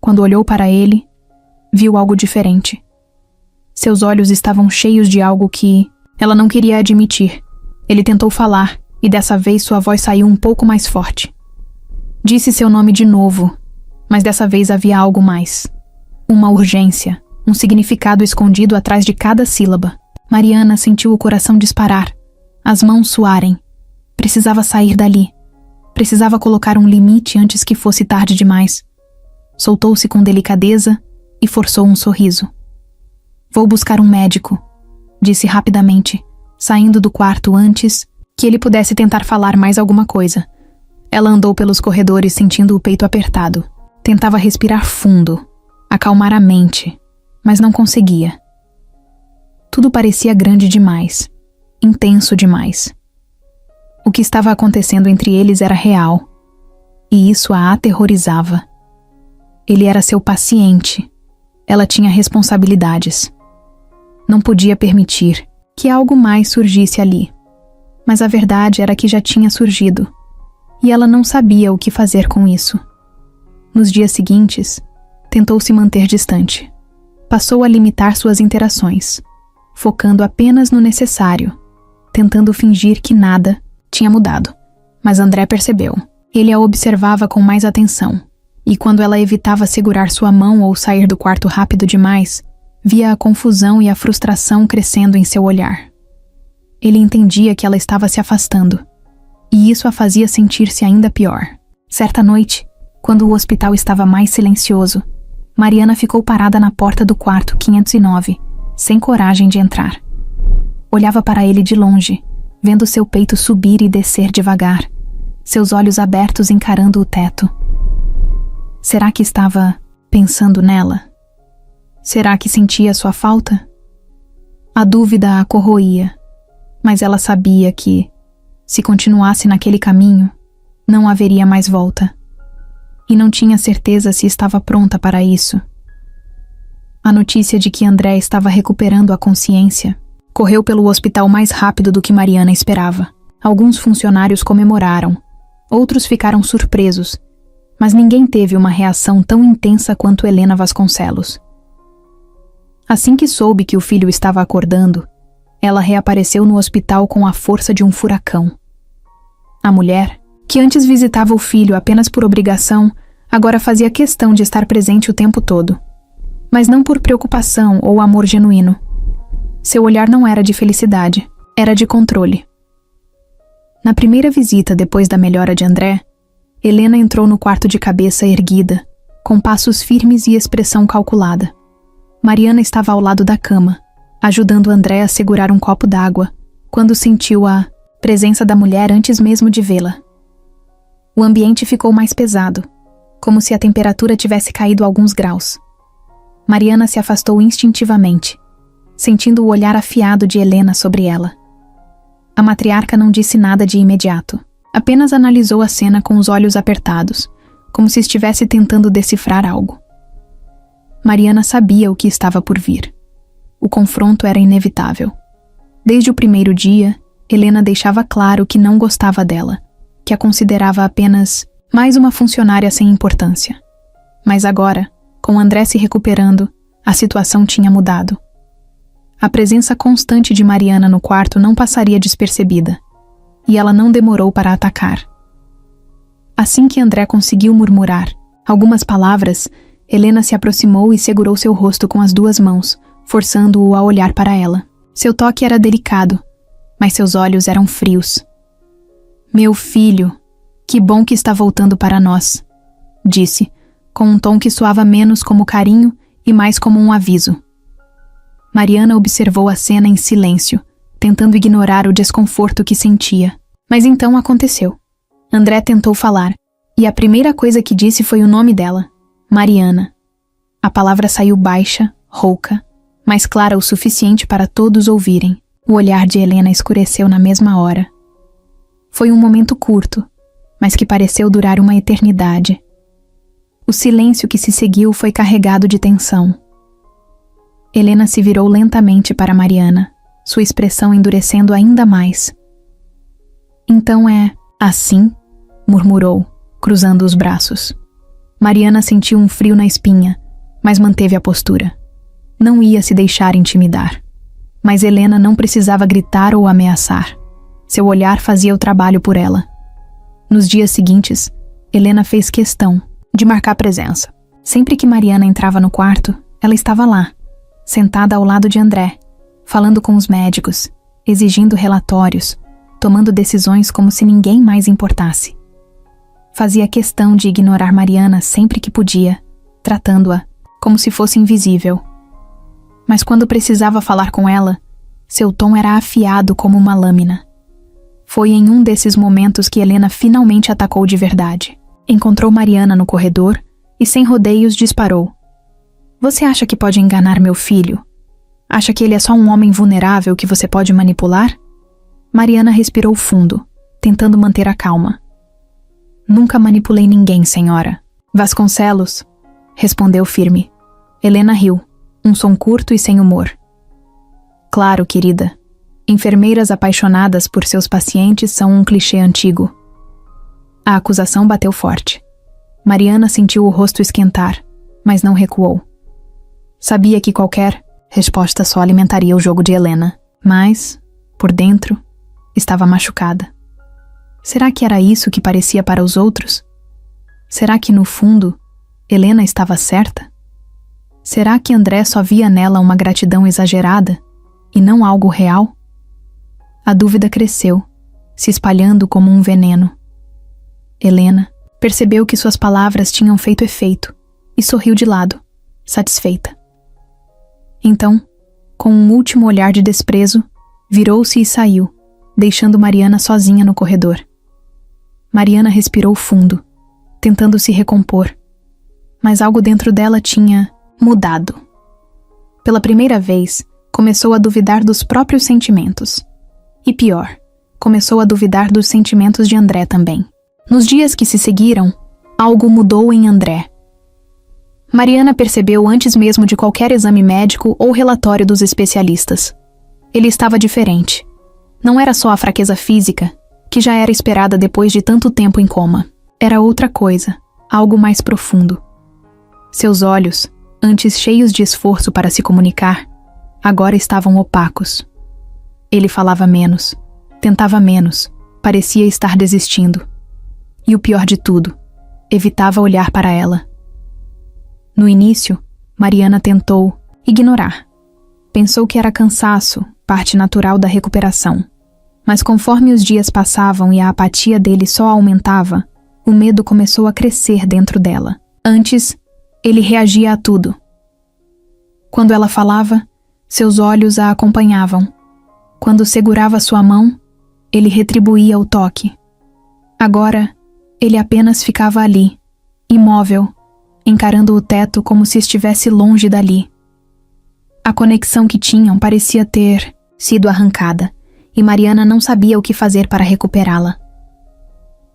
Quando olhou para ele, viu algo diferente. Seus olhos estavam cheios de algo que ela não queria admitir. Ele tentou falar, e dessa vez sua voz saiu um pouco mais forte. Disse seu nome de novo, mas dessa vez havia algo mais. Uma urgência, um significado escondido atrás de cada sílaba. Mariana sentiu o coração disparar, as mãos suarem. Precisava sair dali. Precisava colocar um limite antes que fosse tarde demais. Soltou-se com delicadeza e forçou um sorriso. Vou buscar um médico, disse rapidamente, saindo do quarto antes que ele pudesse tentar falar mais alguma coisa. Ela andou pelos corredores sentindo o peito apertado. Tentava respirar fundo, acalmar a mente, mas não conseguia. Tudo parecia grande demais, intenso demais. O que estava acontecendo entre eles era real, e isso a aterrorizava. Ele era seu paciente. Ela tinha responsabilidades. Não podia permitir que algo mais surgisse ali. Mas a verdade era que já tinha surgido, e ela não sabia o que fazer com isso. Nos dias seguintes, tentou se manter distante. Passou a limitar suas interações, focando apenas no necessário, tentando fingir que nada tinha mudado. Mas André percebeu. Ele a observava com mais atenção, e quando ela evitava segurar sua mão ou sair do quarto rápido demais, via a confusão e a frustração crescendo em seu olhar. Ele entendia que ela estava se afastando, e isso a fazia sentir-se ainda pior. Certa noite, quando o hospital estava mais silencioso, Mariana ficou parada na porta do quarto 509, sem coragem de entrar. Olhava para ele de longe, vendo seu peito subir e descer devagar, seus olhos abertos encarando o teto. Será que estava pensando nela? Será que sentia sua falta? A dúvida a corroía, mas ela sabia que, se continuasse naquele caminho, não haveria mais volta. E não tinha certeza se estava pronta para isso. A notícia de que André estava recuperando a consciência correu pelo hospital mais rápido do que Mariana esperava. Alguns funcionários comemoraram, outros ficaram surpresos, mas ninguém teve uma reação tão intensa quanto Helena Vasconcelos. Assim que soube que o filho estava acordando, ela reapareceu no hospital com a força de um furacão. A mulher, que antes visitava o filho apenas por obrigação, agora fazia questão de estar presente o tempo todo. Mas não por preocupação ou amor genuíno. Seu olhar não era de felicidade, era de controle. Na primeira visita depois da melhora de André, Helena entrou no quarto de cabeça erguida, com passos firmes e expressão calculada. Mariana estava ao lado da cama, ajudando André a segurar um copo d'água, quando sentiu a presença da mulher antes mesmo de vê-la. O ambiente ficou mais pesado, como se a temperatura tivesse caído alguns graus. Mariana se afastou instintivamente, sentindo o olhar afiado de Helena sobre ela. A matriarca não disse nada de imediato, apenas analisou a cena com os olhos apertados, como se estivesse tentando decifrar algo. Mariana sabia o que estava por vir. O confronto era inevitável. Desde o primeiro dia, Helena deixava claro que não gostava dela, que a considerava apenas mais uma funcionária sem importância. Mas agora, com André se recuperando, a situação tinha mudado. A presença constante de Mariana no quarto não passaria despercebida, e ela não demorou para atacar. Assim que André conseguiu murmurar algumas palavras, Helena se aproximou e segurou seu rosto com as duas mãos, forçando-o a olhar para ela. Seu toque era delicado, mas seus olhos eram frios. "Meu filho, que bom que está voltando para nós", disse, com um tom que soava menos como carinho e mais como um aviso. Mariana observou a cena em silêncio, tentando ignorar o desconforto que sentia. Mas então aconteceu. André tentou falar, e a primeira coisa que disse foi o nome dela, Mariana. A palavra saiu baixa, rouca, mas clara o suficiente para todos ouvirem. O olhar de Helena escureceu na mesma hora. Foi um momento curto, mas que pareceu durar uma eternidade. O silêncio que se seguiu foi carregado de tensão. Helena se virou lentamente para Mariana, sua expressão endurecendo ainda mais. "Então é assim?", murmurou, cruzando os braços. Mariana sentiu um frio na espinha, mas manteve a postura. Não ia se deixar intimidar. Mas Helena não precisava gritar ou ameaçar. Seu olhar fazia o trabalho por ela. Nos dias seguintes, Helena fez questão de marcar presença. Sempre que Mariana entrava no quarto, ela estava lá, sentada ao lado de André, falando com os médicos, exigindo relatórios, tomando decisões como se ninguém mais importasse. Fazia questão de ignorar Mariana sempre que podia, tratando-a como se fosse invisível. Mas quando precisava falar com ela, seu tom era afiado como uma lâmina. Foi em um desses momentos que Helena finalmente atacou de verdade. Encontrou Mariana no corredor e, sem rodeios, disparou. Você acha que pode enganar meu filho? Acha que ele é só um homem vulnerável que você pode manipular? Mariana respirou fundo, tentando manter a calma. Nunca manipulei ninguém, senhora. Vasconcelos, respondeu firme. Helena riu, um som curto e sem humor. Claro, querida. Enfermeiras apaixonadas por seus pacientes são um clichê antigo. A acusação bateu forte. Mariana sentiu o rosto esquentar, mas não recuou. Sabia que qualquer resposta só alimentaria o jogo de Helena, mas, por dentro, estava machucada. Será que era isso que parecia para os outros? Será que, no fundo, Helena estava certa? Será que André só via nela uma gratidão exagerada e não algo real? A dúvida cresceu, se espalhando como um veneno. Helena percebeu que suas palavras tinham feito efeito e sorriu de lado, satisfeita. Então, com um último olhar de desprezo, virou-se e saiu, deixando Mariana sozinha no corredor. Mariana respirou fundo, tentando se recompor, mas algo dentro dela tinha mudado. Pela primeira vez, começou a duvidar dos próprios sentimentos. E pior, começou a duvidar dos sentimentos de André também. Nos dias que se seguiram, algo mudou em André. Mariana percebeu antes mesmo de qualquer exame médico ou relatório dos especialistas. Ele estava diferente. Não era só a fraqueza física, que já era esperada depois de tanto tempo em coma. Era outra coisa, algo mais profundo. Seus olhos, antes cheios de esforço para se comunicar, agora estavam opacos. Ele falava menos, tentava menos, parecia estar desistindo. E o pior de tudo, evitava olhar para ela. No início, Mariana tentou ignorar. Pensou que era cansaço, parte natural da recuperação. Mas conforme os dias passavam e a apatia dele só aumentava, o medo começou a crescer dentro dela. Antes, ele reagia a tudo. Quando ela falava, seus olhos a acompanhavam. Quando segurava sua mão, ele retribuía o toque. Agora, ele apenas ficava ali, imóvel, encarando o teto como se estivesse longe dali. A conexão que tinham parecia ter sido arrancada, e Mariana não sabia o que fazer para recuperá-la.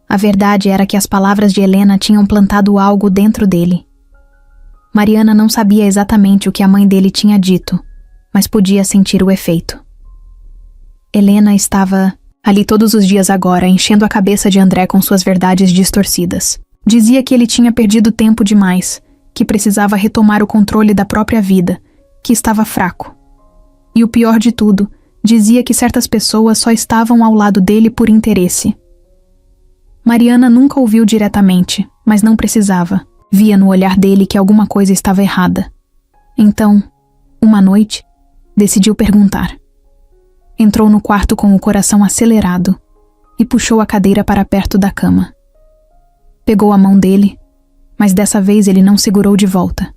A verdade era que as palavras de Helena tinham plantado algo dentro dele. Mariana não sabia exatamente o que a mãe dele tinha dito, mas podia sentir o efeito. Helena estava ali todos os dias agora, enchendo a cabeça de André com suas verdades distorcidas. Dizia que ele tinha perdido tempo demais, que precisava retomar o controle da própria vida, que estava fraco. E o pior de tudo, dizia que certas pessoas só estavam ao lado dele por interesse. Mariana nunca ouviu diretamente, mas não precisava. Via no olhar dele que alguma coisa estava errada. Então, uma noite, decidiu perguntar. Entrou no quarto com o coração acelerado e puxou a cadeira para perto da cama. Pegou a mão dele, mas dessa vez ele não segurou de volta.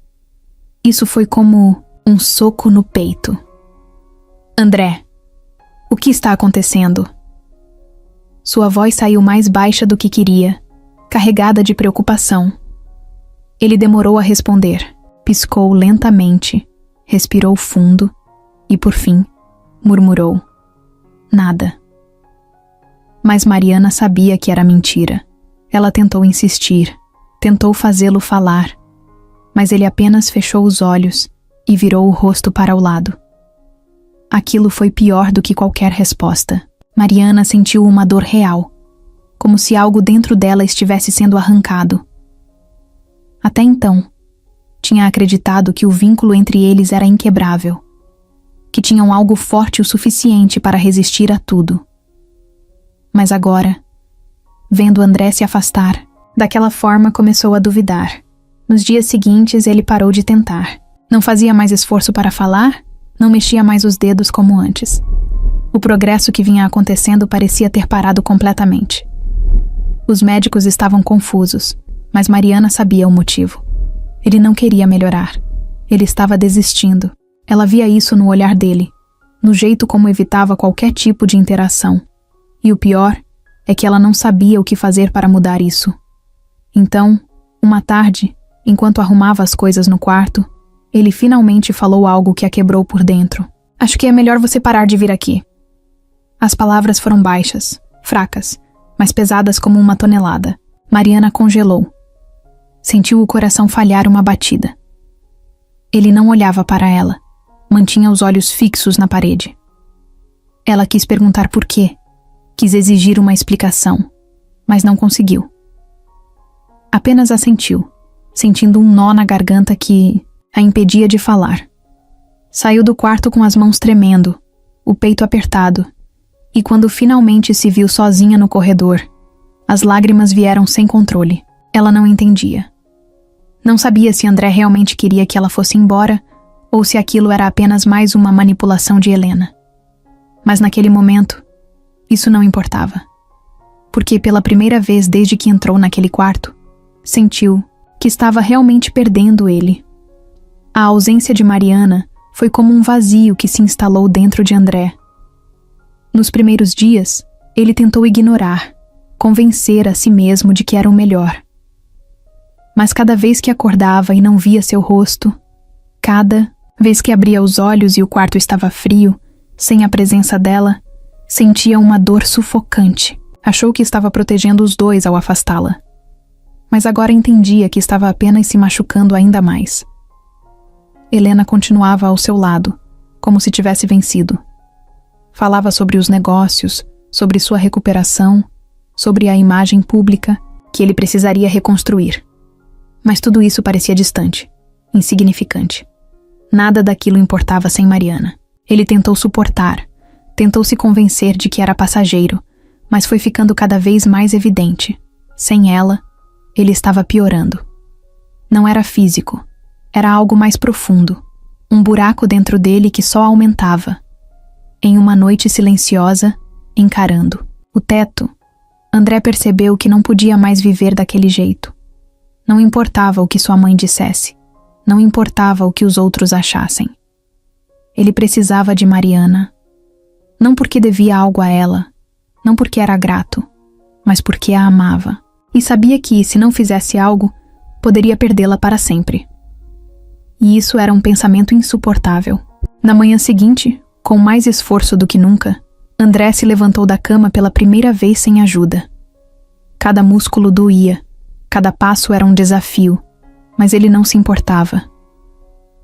Isso foi como um soco no peito. André, o que está acontecendo? Sua voz saiu mais baixa do que queria, carregada de preocupação. Ele demorou a responder, piscou lentamente, respirou fundo e, por fim, murmurou: nada. Mas Mariana sabia que era mentira. Ela tentou insistir, tentou fazê-lo falar, mas ele apenas fechou os olhos e virou o rosto para o lado. Aquilo foi pior do que qualquer resposta. Mariana sentiu uma dor real, como se algo dentro dela estivesse sendo arrancado. Até então, tinha acreditado que o vínculo entre eles era inquebrável, que tinham algo forte o suficiente para resistir a tudo. Mas agora, vendo André se afastar, daquela forma começou a duvidar. Nos dias seguintes ele parou de tentar. Não fazia mais esforço para falar, não mexia mais os dedos como antes. O progresso que vinha acontecendo parecia ter parado completamente. Os médicos estavam confusos, mas Mariana sabia o motivo. Ele não queria melhorar. Ele estava desistindo. Ela via isso no olhar dele, no jeito como evitava qualquer tipo de interação. E o pior é que ela não sabia o que fazer para mudar isso. Então, uma tarde, enquanto arrumava as coisas no quarto, ele finalmente falou algo que a quebrou por dentro. Acho que é melhor você parar de vir aqui. As palavras foram baixas, fracas, mas pesadas como uma tonelada. Mariana congelou. Sentiu o coração falhar uma batida. Ele não olhava para ela. Mantinha os olhos fixos na parede. Ela quis perguntar por quê. Quis exigir uma explicação, mas não conseguiu. Apenas assentiu, sentindo um nó na garganta que a impedia de falar. Saiu do quarto com as mãos tremendo, o peito apertado, e quando finalmente se viu sozinha no corredor, as lágrimas vieram sem controle. Ela não entendia. Não sabia se André realmente queria que ela fosse embora ou se aquilo era apenas mais uma manipulação de Helena. Mas naquele momento, isso não importava. Porque pela primeira vez desde que entrou naquele quarto, sentiu que estava realmente perdendo ele. A ausência de Mariana foi como um vazio que se instalou dentro de André. Nos primeiros dias, ele tentou ignorar, convencer a si mesmo de que era o melhor. Mas cada vez que acordava e não via seu rosto, cada vez que abria os olhos e o quarto estava frio, sem a presença dela, sentia uma dor sufocante. Achou que estava protegendo os dois ao afastá-la. Mas agora entendia que estava apenas se machucando ainda mais. Helena continuava ao seu lado, como se tivesse vencido. Falava sobre os negócios, sobre sua recuperação, sobre a imagem pública que ele precisaria reconstruir. Mas tudo isso parecia distante, insignificante. Nada daquilo importava sem Mariana. Ele tentou suportar, tentou se convencer de que era passageiro, mas foi ficando cada vez mais evidente. Sem ela, ele estava piorando. Não era físico, era algo mais profundo, um buraco dentro dele que só aumentava. Em uma noite silenciosa, encarando o teto, André percebeu que não podia mais viver daquele jeito. Não importava o que sua mãe dissesse, não importava o que os outros achassem. Ele precisava de Mariana, não porque devia algo a ela, não porque era grato, mas porque a amava. E sabia que, se não fizesse algo, poderia perdê-la para sempre. E isso era um pensamento insuportável. Na manhã seguinte, com mais esforço do que nunca, André se levantou da cama pela primeira vez sem ajuda. Cada músculo doía, cada passo era um desafio, mas ele não se importava.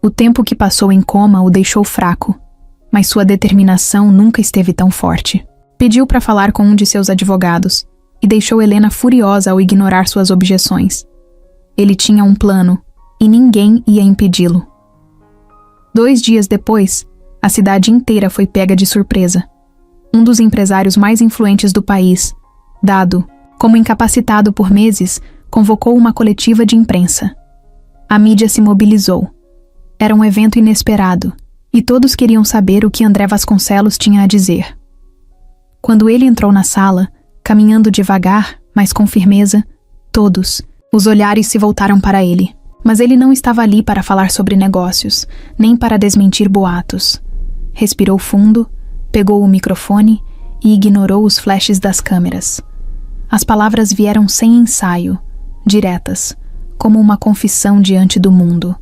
O tempo que passou em coma o deixou fraco, mas sua determinação nunca esteve tão forte. Pediu para falar com um de seus advogados e deixou Helena furiosa ao ignorar suas objeções. Ele tinha um plano e ninguém ia impedi-lo. 2 dias depois, a cidade inteira foi pega de surpresa. Um dos empresários mais influentes do país, Dado, como incapacitado por meses, convocou uma coletiva de imprensa. A mídia se mobilizou. Era um evento inesperado, e todos queriam saber o que André Vasconcelos tinha a dizer. Quando ele entrou na sala, caminhando devagar, mas com firmeza, todos, os olhares se voltaram para ele. Mas ele não estava ali para falar sobre negócios, nem para desmentir boatos. Respirou fundo, pegou o microfone e ignorou os flashes das câmeras. As palavras vieram sem ensaio, diretas, como uma confissão diante do mundo.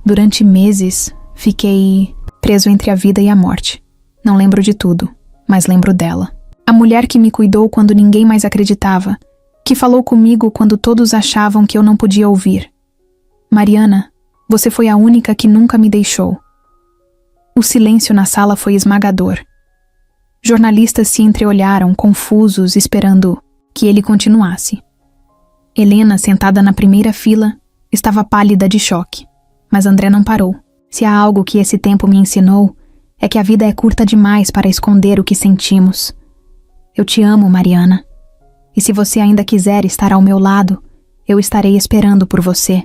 Durante meses, fiquei preso entre a vida e a morte. Não lembro de tudo, mas lembro dela. A mulher que me cuidou quando ninguém mais acreditava, que falou comigo quando todos achavam que eu não podia ouvir. Mariana, você foi a única que nunca me deixou. O silêncio na sala foi esmagador. Jornalistas se entreolharam, confusos, esperando que ele continuasse. Helena, sentada na primeira fila, estava pálida de choque, mas André não parou. Se há algo que esse tempo me ensinou, é que a vida é curta demais para esconder o que sentimos. Eu te amo, Mariana. E se você ainda quiser estar ao meu lado, eu estarei esperando por você.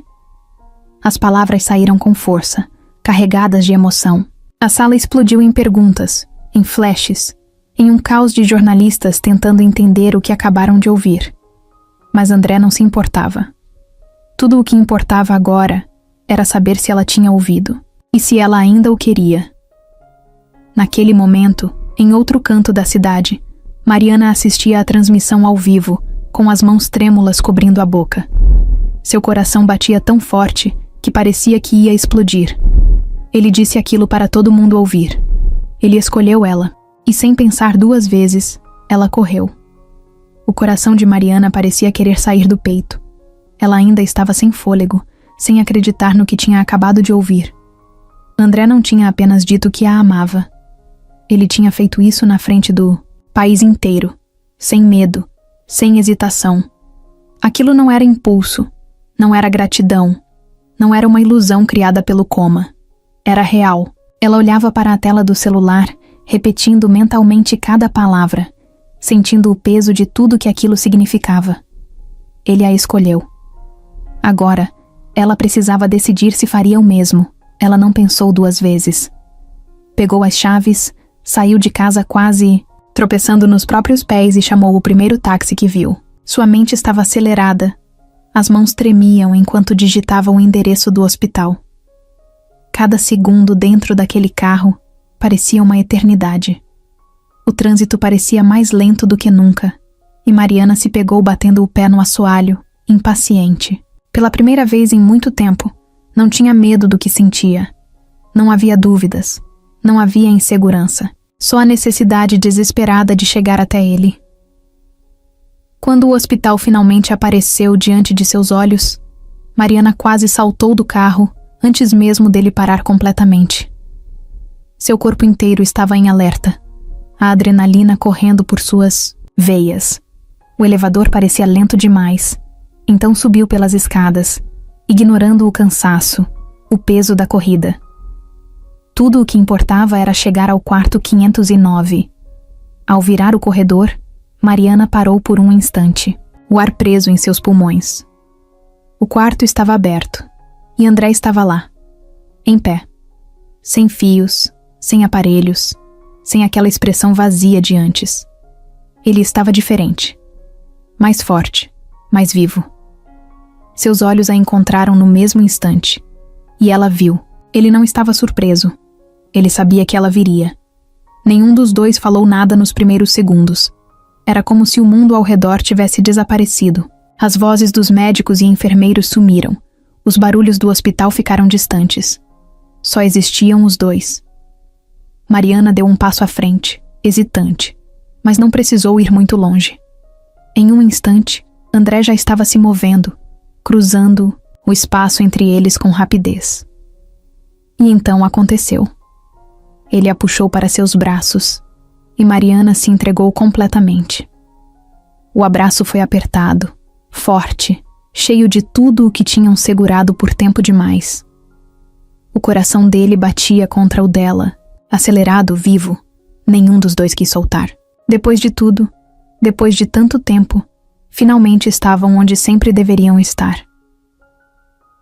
As palavras saíram com força, carregadas de emoção. A sala explodiu em perguntas, em flashes, em um caos de jornalistas tentando entender o que acabaram de ouvir. Mas André não se importava. Tudo o que importava agora era saber se ela tinha ouvido e se ela ainda o queria. Naquele momento, em outro canto da cidade, Mariana assistia à transmissão ao vivo, com as mãos trêmulas cobrindo a boca. Seu coração batia tão forte que parecia que ia explodir. Ele disse aquilo para todo mundo ouvir. Ele escolheu ela, e sem pensar duas vezes, ela correu. O coração de Mariana parecia querer sair do peito. Ela ainda estava sem fôlego, sem acreditar no que tinha acabado de ouvir. André não tinha apenas dito que a amava. Ele tinha feito isso na frente do país inteiro, sem medo, sem hesitação. Aquilo não era impulso, não era gratidão, não era uma ilusão criada pelo coma. Era real. Ela olhava para a tela do celular, repetindo mentalmente cada palavra, sentindo o peso de tudo que aquilo significava. Ele a escolheu. Agora, ela precisava decidir se faria o mesmo. Ela não pensou duas vezes. Pegou as chaves, saiu de casa quase tropeçando nos próprios pés e chamou o primeiro táxi que viu. Sua mente estava acelerada. As mãos tremiam enquanto digitava o endereço do hospital. Cada segundo dentro daquele carro parecia uma eternidade. O trânsito parecia mais lento do que nunca, e Mariana se pegou batendo o pé no assoalho, impaciente. Pela primeira vez em muito tempo, não tinha medo do que sentia. Não havia dúvidas, não havia insegurança, só a necessidade desesperada de chegar até ele. Quando o hospital finalmente apareceu diante de seus olhos, Mariana quase saltou do carro antes mesmo dele parar completamente. Seu corpo inteiro estava em alerta, a adrenalina correndo por suas veias. O elevador parecia lento demais, então subiu pelas escadas, ignorando o cansaço, o peso da corrida. Tudo o que importava era chegar ao quarto 509. Ao virar o corredor, Mariana parou por um instante, o ar preso em seus pulmões. O quarto estava aberto, e André estava lá, em pé, sem fios, sem aparelhos, sem aquela expressão vazia de antes. Ele estava diferente, mais forte, mais vivo. Seus olhos a encontraram no mesmo instante, e ela viu. Ele não estava surpreso. Ele sabia que ela viria. Nenhum dos dois falou nada nos primeiros segundos. Era como se o mundo ao redor tivesse desaparecido. As vozes dos médicos e enfermeiros sumiram. Os barulhos do hospital ficaram distantes. Só existiam os dois. Mariana deu um passo à frente, hesitante, mas não precisou ir muito longe. Em um instante, André já estava se movendo, cruzando o espaço entre eles com rapidez. E então aconteceu. Ele a puxou para seus braços, e Mariana se entregou completamente. O abraço foi apertado, forte, cheio de tudo o que tinham segurado por tempo demais. O coração dele batia contra o dela, acelerado, vivo. Nenhum dos dois quis soltar. Depois de tudo, depois de tanto tempo, finalmente estavam onde sempre deveriam estar.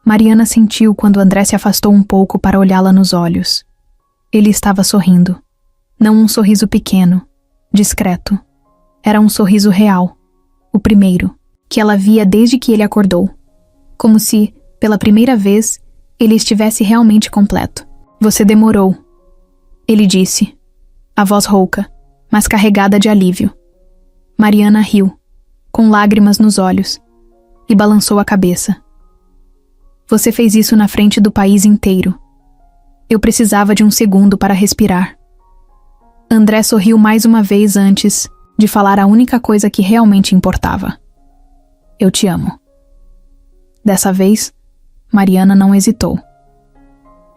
Mariana sentiu quando André se afastou um pouco para olhá-la nos olhos. Ele estava sorrindo. Não um sorriso pequeno, discreto. Era um sorriso real. O primeiro, que ela via desde que ele acordou. Como se, pela primeira vez, ele estivesse realmente completo. Você demorou, ele disse, a voz rouca, mas carregada de alívio. Mariana riu, com lágrimas nos olhos, e balançou a cabeça. Você fez isso na frente do país inteiro. Eu precisava de um segundo para respirar. André sorriu mais uma vez antes de falar a única coisa que realmente importava. Eu te amo. Dessa vez, Mariana não hesitou.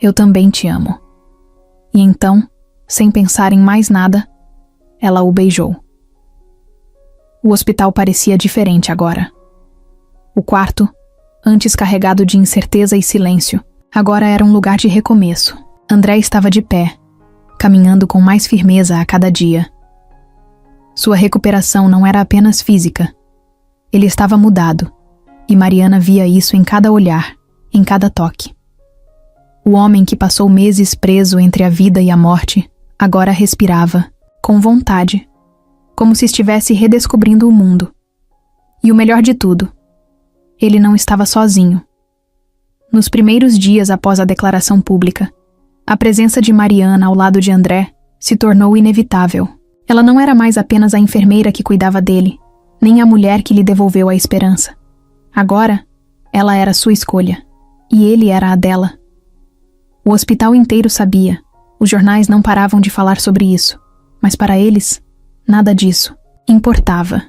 Eu também te amo. E então, sem pensar em mais nada, ela o beijou. O hospital parecia diferente agora. O quarto, antes carregado de incerteza e silêncio, agora era um lugar de recomeço. André estava de pé, caminhando com mais firmeza a cada dia. Sua recuperação não era apenas física. Ele estava mudado, e Mariana via isso em cada olhar, em cada toque. O homem que passou meses preso entre a vida e a morte, agora respirava, com vontade, como se estivesse redescobrindo o mundo. E o melhor de tudo, ele não estava sozinho. Nos primeiros dias após a declaração pública, a presença de Mariana ao lado de André se tornou inevitável. Ela não era mais apenas a enfermeira que cuidava dele, nem a mulher que lhe devolveu a esperança. Agora, ela era sua escolha, e ele era a dela. O hospital inteiro sabia, os jornais não paravam de falar sobre isso, mas para eles, nada disso importava.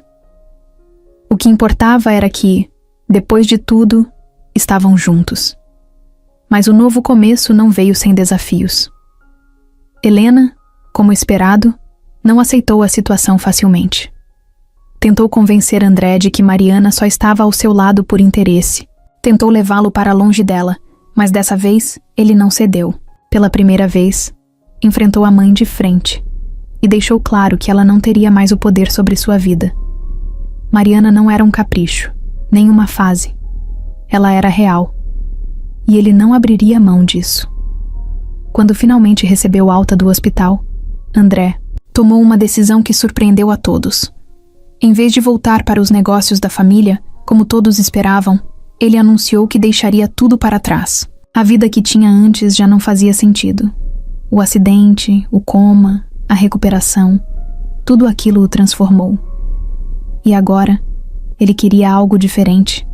O que importava era que, depois de tudo, estavam juntos. Mas o novo começo não veio sem desafios. Helena, como esperado, não aceitou a situação facilmente. Tentou convencer André de que Mariana só estava ao seu lado por interesse. Tentou levá-lo para longe dela, mas dessa vez ele não cedeu. Pela primeira vez, enfrentou a mãe de frente e deixou claro que ela não teria mais o poder sobre sua vida. Mariana não era um capricho, nem uma fase. Ela era real. E ele não abriria mão disso. Quando finalmente recebeu alta do hospital, André tomou uma decisão que surpreendeu a todos. Em vez de voltar para os negócios da família, como todos esperavam, ele anunciou que deixaria tudo para trás. A vida que tinha antes já não fazia sentido. O acidente, o coma, a recuperação, tudo aquilo o transformou. E agora, ele queria algo diferente.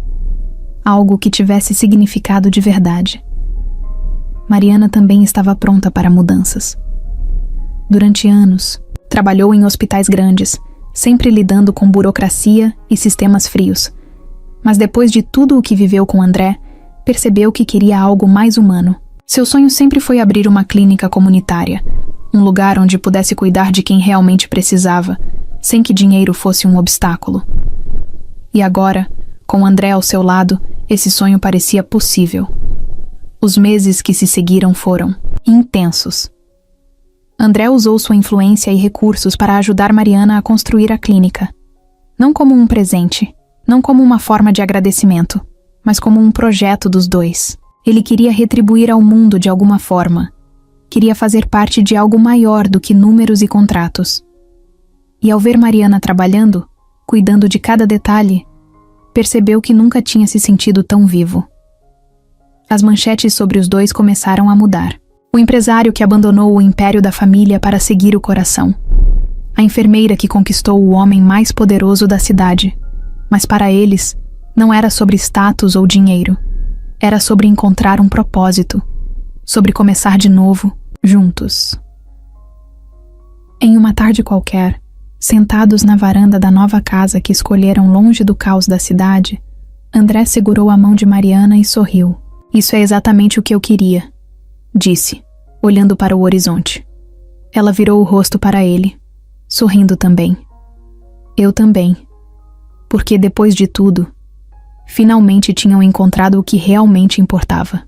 Algo que tivesse significado de verdade. Mariana também estava pronta para mudanças. Durante anos, trabalhou em hospitais grandes, sempre lidando com burocracia e sistemas frios. Mas depois de tudo o que viveu com André, percebeu que queria algo mais humano. Seu sonho sempre foi abrir uma clínica comunitária, um lugar onde pudesse cuidar de quem realmente precisava, sem que dinheiro fosse um obstáculo. E agora, com André ao seu lado, esse sonho parecia possível. Os meses que se seguiram foram intensos. André usou sua influência e recursos para ajudar Mariana a construir a clínica. Não como um presente, não como uma forma de agradecimento, mas como um projeto dos dois. Ele queria retribuir ao mundo de alguma forma. Queria fazer parte de algo maior do que números e contratos. E ao ver Mariana trabalhando, cuidando de cada detalhe, percebeu que nunca tinha se sentido tão vivo. As manchetes sobre os dois começaram a mudar. O empresário que abandonou o império da família para seguir o coração. A enfermeira que conquistou o homem mais poderoso da cidade. Mas para eles, não era sobre status ou dinheiro. Era sobre encontrar um propósito. Sobre começar de novo, juntos. Em uma tarde qualquer, sentados na varanda da nova casa que escolheram longe do caos da cidade, André segurou a mão de Mariana e sorriu. "Isso é exatamente o que eu queria", disse, olhando para o horizonte. Ela virou o rosto para ele, sorrindo também. "Eu também. Porque depois de tudo, finalmente tinham encontrado o que realmente importava."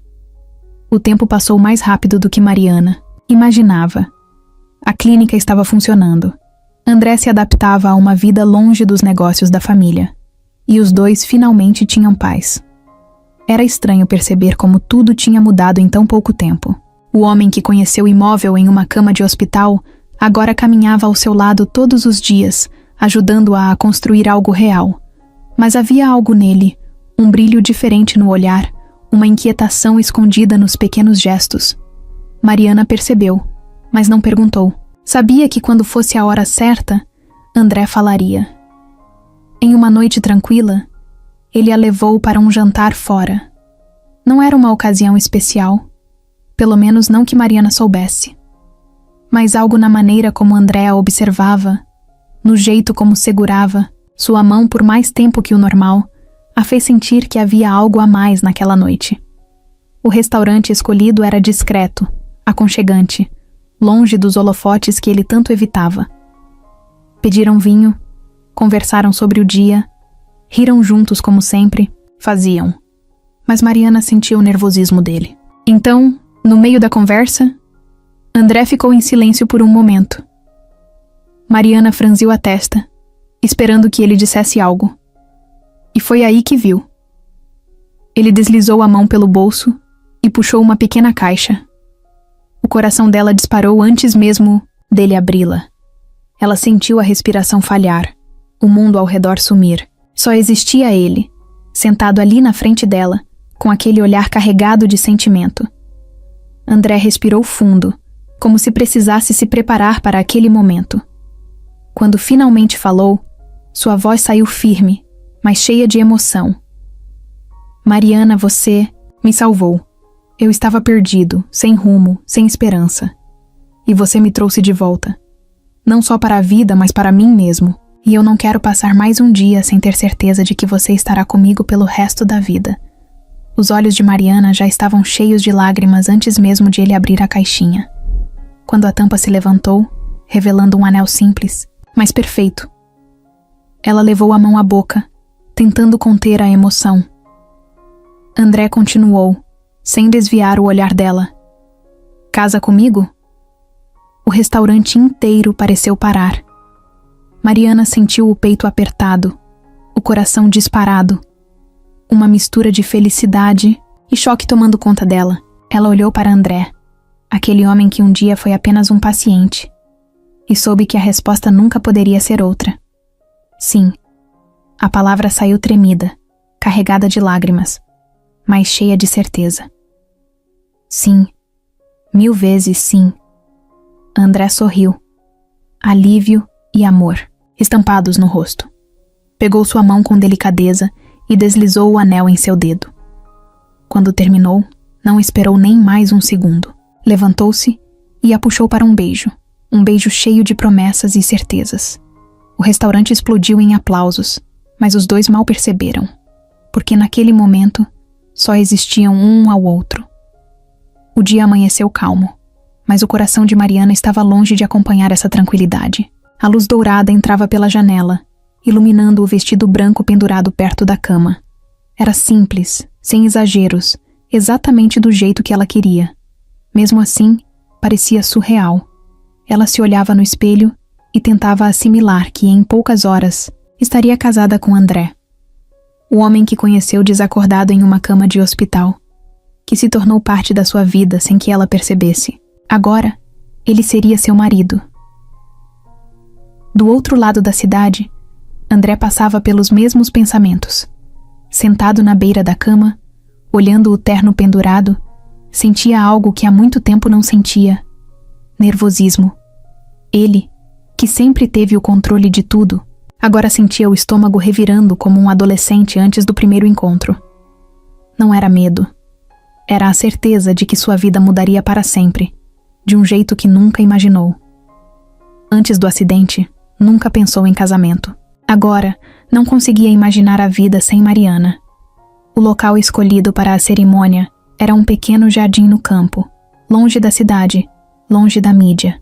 O tempo passou mais rápido do que Mariana imaginava. A clínica estava funcionando. André se adaptava a uma vida longe dos negócios da família. E os dois finalmente tinham paz. Era estranho perceber como tudo tinha mudado em tão pouco tempo. O homem que conheceu imóvel em uma cama de hospital agora caminhava ao seu lado todos os dias, ajudando-a a construir algo real. Mas havia algo nele, um brilho diferente no olhar, uma inquietação escondida nos pequenos gestos. Mariana percebeu, mas não perguntou. Sabia que quando fosse a hora certa, André falaria. Em uma noite tranquila, ele a levou para um jantar fora. Não era uma ocasião especial, pelo menos não que Mariana soubesse. Mas algo na maneira como André a observava, no jeito como segurava sua mão por mais tempo que o normal, a fez sentir que havia algo a mais naquela noite. O restaurante escolhido era discreto, aconchegante, longe dos holofotes que ele tanto evitava. Pediram vinho, conversaram sobre o dia, riram juntos como sempre, faziam. Mas Mariana sentia o nervosismo dele. Então, no meio da conversa, André ficou em silêncio por um momento. Mariana franziu a testa, esperando que ele dissesse algo. E foi aí que viu. Ele deslizou a mão pelo bolso e puxou uma pequena caixa. O coração dela disparou antes mesmo dele abri-la. Ela sentiu a respiração falhar, o mundo ao redor sumir. Só existia ele, sentado ali na frente dela, com aquele olhar carregado de sentimento. André respirou fundo, como se precisasse se preparar para aquele momento. Quando finalmente falou, sua voz saiu firme, mas cheia de emoção. Mariana, você me salvou. Eu estava perdido, sem rumo, sem esperança. E você me trouxe de volta. Não só para a vida, mas para mim mesmo. E eu não quero passar mais um dia sem ter certeza de que você estará comigo pelo resto da vida. Os olhos de Mariana já estavam cheios de lágrimas antes mesmo de ele abrir a caixinha. Quando a tampa se levantou, revelando um anel simples, mas perfeito. Ela levou a mão à boca, tentando conter a emoção. André continuou, sem desviar o olhar dela. Casa comigo? O restaurante inteiro pareceu parar. Mariana sentiu o peito apertado, o coração disparado. Uma mistura de felicidade e choque tomando conta dela. Ela olhou para André, aquele homem que um dia foi apenas um paciente, e soube que a resposta nunca poderia ser outra. Sim. A palavra saiu tremida, carregada de lágrimas, mas cheia de certeza. Sim. 1000 vezes sim. André sorriu. Alívio e amor, estampados no rosto. Pegou sua mão com delicadeza e deslizou o anel em seu dedo. Quando terminou, não esperou nem mais um segundo. Levantou-se e a puxou para um beijo cheio de promessas e certezas. O restaurante explodiu em aplausos, mas os dois mal perceberam, porque naquele momento só existiam um ao outro. O dia amanheceu calmo, mas o coração de Mariana estava longe de acompanhar essa tranquilidade. A luz dourada entrava pela janela, iluminando o vestido branco pendurado perto da cama. Era simples, sem exageros, exatamente do jeito que ela queria. Mesmo assim, parecia surreal. Ela se olhava no espelho e tentava assimilar que, em poucas horas, estaria casada com André. O homem que conheceu desacordado em uma cama de hospital, que se tornou parte da sua vida sem que ela percebesse. Agora, ele seria seu marido. Do outro lado da cidade, André passava pelos mesmos pensamentos. Sentado na beira da cama, olhando o terno pendurado, sentia algo que há muito tempo não sentia. Nervosismo. Ele, que sempre teve o controle de tudo, agora sentia o estômago revirando como um adolescente antes do primeiro encontro. Não era medo. Era a certeza de que sua vida mudaria para sempre, de um jeito que nunca imaginou. Antes do acidente, nunca pensou em casamento. Agora, não conseguia imaginar a vida sem Mariana. O local escolhido para a cerimônia era um pequeno jardim no campo, longe da cidade, longe da mídia.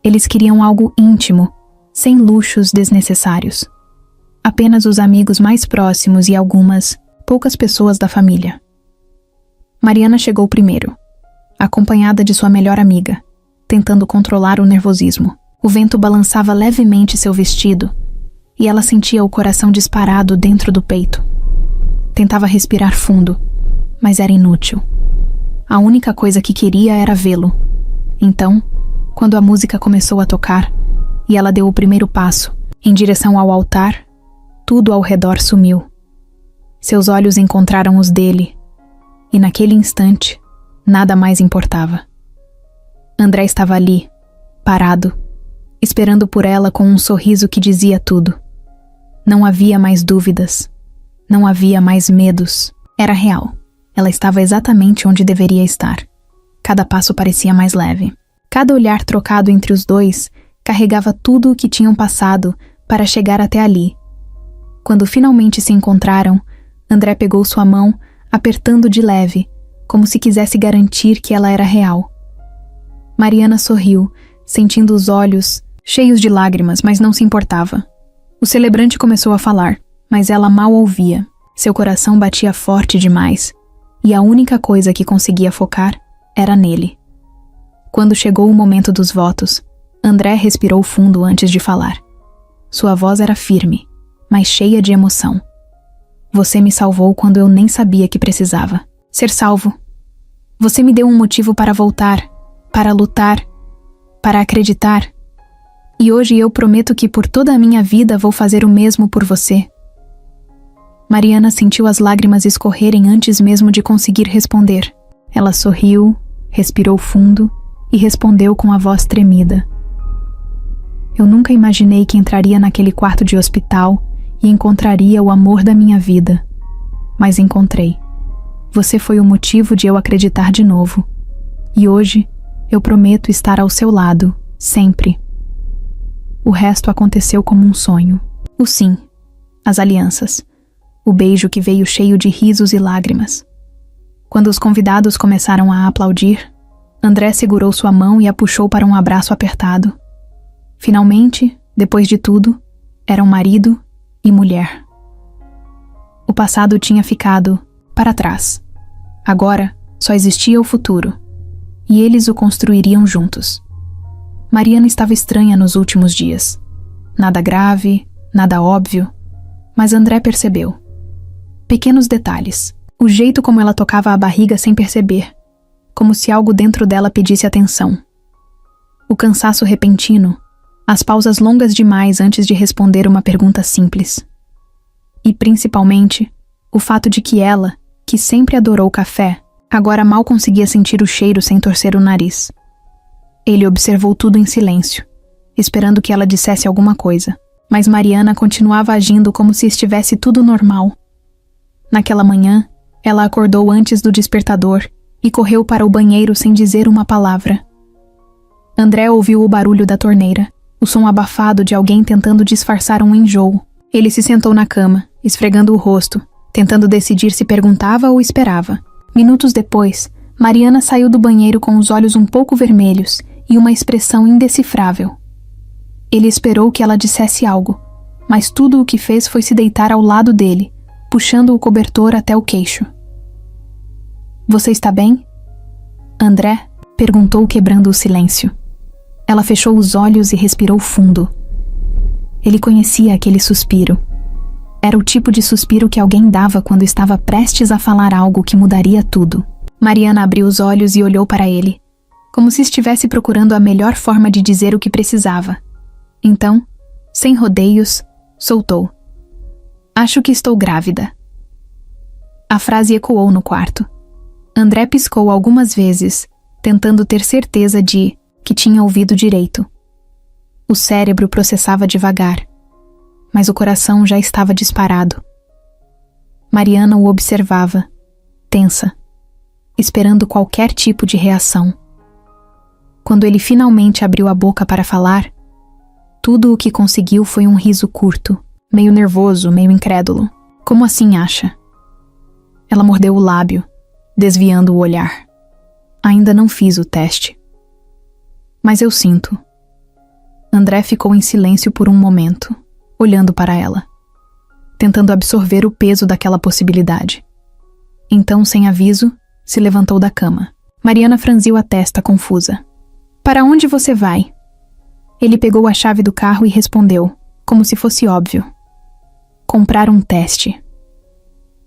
Eles queriam algo íntimo, sem luxos desnecessários. Apenas os amigos mais próximos e algumas, poucas pessoas da família. Mariana chegou primeiro, acompanhada de sua melhor amiga, tentando controlar o nervosismo. O vento balançava levemente seu vestido, e ela sentia o coração disparado dentro do peito. Tentava respirar fundo, mas era inútil. A única coisa que queria era vê-lo. Então, quando a música começou a tocar, e ela deu o primeiro passo, em direção ao altar, tudo ao redor sumiu. Seus olhos encontraram os dele, e naquele instante, nada mais importava. André estava ali, parado, esperando por ela com um sorriso que dizia tudo. Não havia mais dúvidas. Não havia mais medos. Era real. Ela estava exatamente onde deveria estar. Cada passo parecia mais leve. Cada olhar trocado entre os dois carregava tudo o que tinham passado para chegar até ali. Quando finalmente se encontraram, André pegou sua mão, apertando de leve, como se quisesse garantir que ela era real. Mariana sorriu, sentindo os olhos cheios de lágrimas, mas não se importava. O celebrante começou a falar, mas ela mal ouvia. Seu coração batia forte demais, e a única coisa que conseguia focar era nele. Quando chegou o momento dos votos, André respirou fundo antes de falar. Sua voz era firme, mas cheia de emoção. Você me salvou quando eu nem sabia que precisava. Ser salvo. Você me deu um motivo para voltar, para lutar, para acreditar. E hoje eu prometo que por toda a minha vida vou fazer o mesmo por você. Mariana sentiu as lágrimas escorrerem antes mesmo de conseguir responder. Ela sorriu, respirou fundo e respondeu com a voz tremida. Eu nunca imaginei que entraria naquele quarto de hospital e encontraria o amor da minha vida. Mas encontrei. Você foi o motivo de eu acreditar de novo. E hoje, eu prometo estar ao seu lado, sempre. O resto aconteceu como um sonho. O sim, as alianças, o beijo que veio cheio de risos e lágrimas. Quando os convidados começaram a aplaudir, André segurou sua mão e a puxou para um abraço apertado. Finalmente, depois de tudo, eram marido e mulher. O passado tinha ficado para trás. Agora, só existia o futuro. E eles o construiriam juntos. Mariana estava estranha nos últimos dias. Nada grave, nada óbvio, mas André percebeu. Pequenos detalhes. O jeito como ela tocava a barriga sem perceber, como se algo dentro dela pedisse atenção. O cansaço repentino, as pausas longas demais antes de responder uma pergunta simples. E, principalmente, o fato de que ela, que sempre adorou café, agora mal conseguia sentir o cheiro sem torcer o nariz. Ele observou tudo em silêncio, esperando que ela dissesse alguma coisa, mas Mariana continuava agindo como se estivesse tudo normal. Naquela manhã, ela acordou antes do despertador e correu para o banheiro sem dizer uma palavra. André ouviu o barulho da torneira, o som abafado de alguém tentando disfarçar um enjoo. Ele se sentou na cama, esfregando o rosto, tentando decidir se perguntava ou esperava. Minutos depois, Mariana saiu do banheiro com os olhos um pouco vermelhos e uma expressão indecifrável. Ele esperou que ela dissesse algo, mas tudo o que fez foi se deitar ao lado dele, puxando o cobertor até o queixo. Você está bem? André perguntou, quebrando o silêncio. Ela fechou os olhos e respirou fundo. Ele conhecia aquele suspiro. Era o tipo de suspiro que alguém dava quando estava prestes a falar algo que mudaria tudo. Mariana abriu os olhos e olhou para ele, como se estivesse procurando a melhor forma de dizer o que precisava. Então, sem rodeios, soltou. Acho que estou grávida. A frase ecoou no quarto. André piscou algumas vezes, tentando ter certeza de que tinha ouvido direito. O cérebro processava devagar, mas o coração já estava disparado. Mariana o observava, tensa, esperando qualquer tipo de reação. Quando ele finalmente abriu a boca para falar, tudo o que conseguiu foi um riso curto, meio nervoso, meio incrédulo. Como assim acha? Ela mordeu o lábio, desviando o olhar. Ainda não fiz o teste. Mas eu sinto. André ficou em silêncio por um momento, olhando para ela, tentando absorver o peso daquela possibilidade. Então, sem aviso, se levantou da cama. Mariana franziu a testa, confusa. Para onde você vai? Ele pegou a chave do carro e respondeu, como se fosse óbvio. Comprar um teste.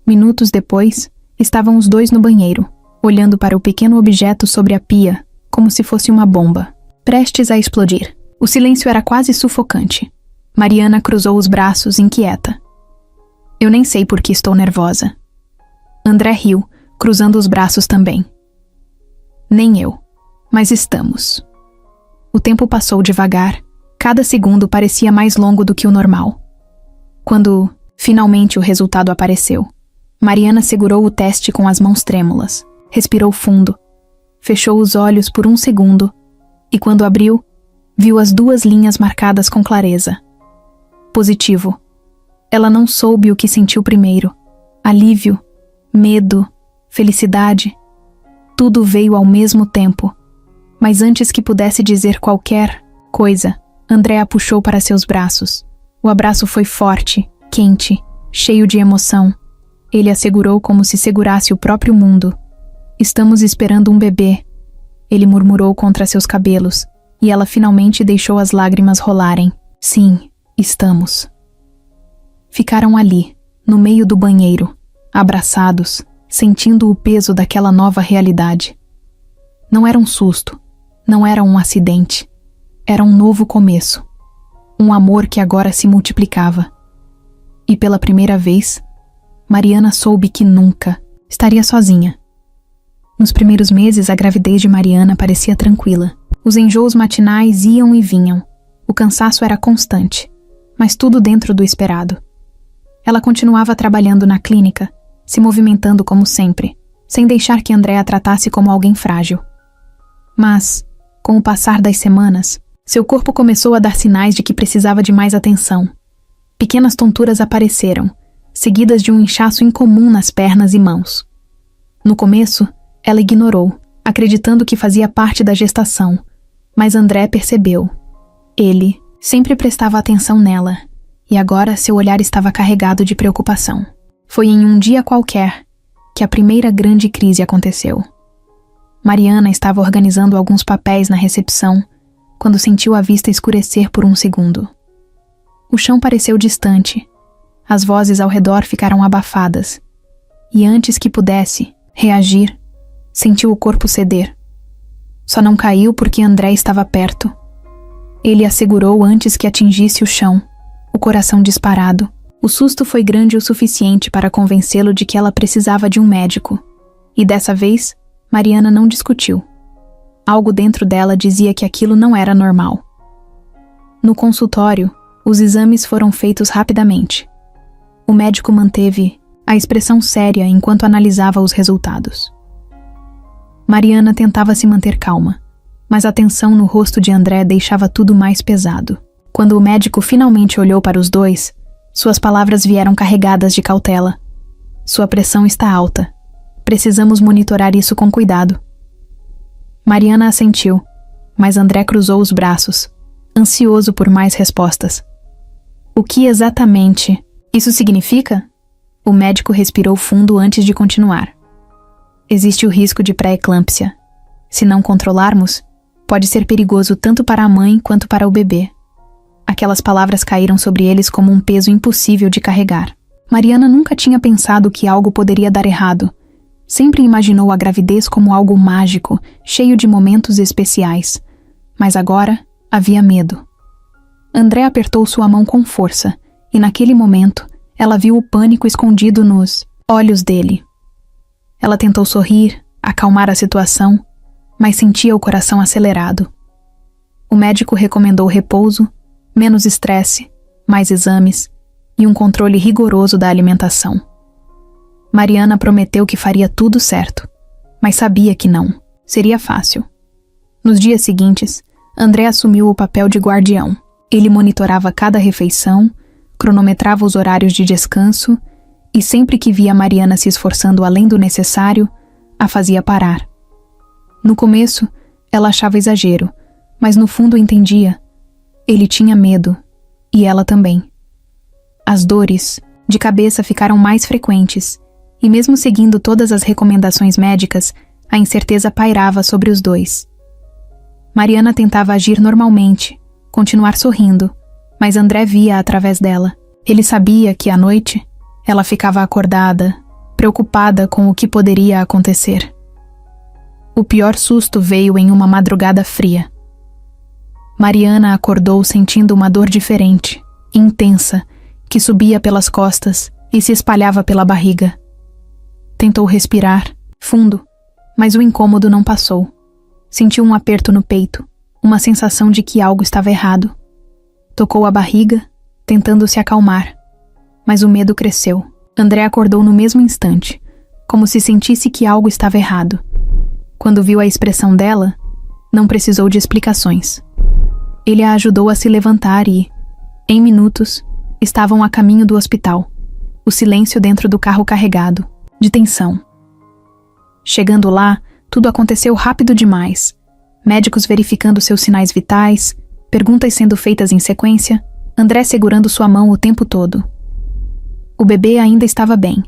Minutos depois, estavam os dois no banheiro, olhando para o pequeno objeto sobre a pia, como se fosse uma bomba, prestes a explodir. O silêncio era quase sufocante. Mariana cruzou os braços, inquieta. Eu nem sei por que estou nervosa. André riu, cruzando os braços também. Nem eu, mas estamos. O tempo passou devagar, cada segundo parecia mais longo do que o normal. Quando, finalmente, o resultado apareceu, Mariana segurou o teste com as mãos trêmulas, respirou fundo, fechou os olhos por um segundo e, quando abriu, viu as duas linhas marcadas com clareza. Positivo. Ela não soube o que sentiu primeiro. Alívio, medo, felicidade. Tudo veio ao mesmo tempo. Mas antes que pudesse dizer qualquer coisa, André a puxou para seus braços. O abraço foi forte, quente, cheio de emoção. Ele a segurou como se segurasse o próprio mundo. Estamos esperando um bebê. Ele murmurou contra seus cabelos, e ela finalmente deixou as lágrimas rolarem. Sim, estamos. Ficaram ali, no meio do banheiro, abraçados, sentindo o peso daquela nova realidade. Não era um susto, não era um acidente. Era um novo começo, um amor que agora se multiplicava. E pela primeira vez, Mariana soube que nunca estaria sozinha. Nos primeiros meses, a gravidez de Mariana parecia tranquila. Os enjoos matinais iam e vinham. O cansaço era constante, mas tudo dentro do esperado. Ela continuava trabalhando na clínica, se movimentando como sempre, sem deixar que André a tratasse como alguém frágil. Mas, com o passar das semanas, seu corpo começou a dar sinais de que precisava de mais atenção. Pequenas tonturas apareceram, seguidas de um inchaço incomum nas pernas e mãos. No começo, ela ignorou, acreditando que fazia parte da gestação, mas André percebeu. Ele sempre prestava atenção nela, e agora seu olhar estava carregado de preocupação. Foi em um dia qualquer que a primeira grande crise aconteceu. Mariana estava organizando alguns papéis na recepção quando sentiu a vista escurecer por um segundo. O chão pareceu distante, as vozes ao redor ficaram abafadas, e antes que pudesse reagir, sentiu o corpo ceder. Só não caiu porque André estava perto. Ele a segurou antes que atingisse o chão, o coração disparado. O susto foi grande o suficiente para convencê-lo de que ela precisava de um médico. E dessa vez, Mariana não discutiu. Algo dentro dela dizia que aquilo não era normal. No consultório, os exames foram feitos rapidamente. O médico manteve a expressão séria enquanto analisava os resultados. Mariana tentava se manter calma, mas a tensão no rosto de André deixava tudo mais pesado. Quando o médico finalmente olhou para os dois, suas palavras vieram carregadas de cautela. Sua pressão está alta. Precisamos monitorar isso com cuidado. Mariana assentiu, mas André cruzou os braços, ansioso por mais respostas. O que exatamente isso significa? O médico respirou fundo antes de continuar. Existe o risco de pré-eclâmpsia. Se não controlarmos, pode ser perigoso tanto para a mãe quanto para o bebê. Aquelas palavras caíram sobre eles como um peso impossível de carregar. Mariana nunca tinha pensado que algo poderia dar errado. Sempre imaginou a gravidez como algo mágico, cheio de momentos especiais. Mas agora havia medo. André apertou sua mão com força, e naquele momento, ela viu o pânico escondido nos olhos dele. Ela tentou sorrir, acalmar a situação, mas sentia o coração acelerado. O médico recomendou repouso, menos estresse, mais exames e um controle rigoroso da alimentação. Mariana prometeu que faria tudo certo, mas sabia que não seria fácil. Nos dias seguintes, André assumiu o papel de guardião. Ele monitorava cada refeição, cronometrava os horários de descanso e sempre que via Mariana se esforçando além do necessário, a fazia parar. No começo, ela achava exagero, mas no fundo entendia. Ele tinha medo, e ela também. As dores de cabeça ficaram mais frequentes, e mesmo seguindo todas as recomendações médicas, a incerteza pairava sobre os dois. Mariana tentava agir normalmente, continuar sorrindo, mas André via através dela. Ele sabia que à noite, ela ficava acordada, preocupada com o que poderia acontecer. O pior susto veio em uma madrugada fria. Mariana acordou sentindo uma dor diferente, intensa, que subia pelas costas e se espalhava pela barriga. Tentou respirar, fundo, mas o incômodo não passou. Sentiu um aperto no peito, uma sensação de que algo estava errado. Tocou a barriga, tentando se acalmar, mas o medo cresceu. André acordou no mesmo instante, como se sentisse que algo estava errado. Quando viu a expressão dela, não precisou de explicações. Ele a ajudou a se levantar e, em minutos, estavam a caminho do hospital. O silêncio dentro do carro carregado, de tensão. Chegando lá, tudo aconteceu rápido demais. Médicos verificando seus sinais vitais, perguntas sendo feitas em sequência, André segurando sua mão o tempo todo. O bebê ainda estava bem,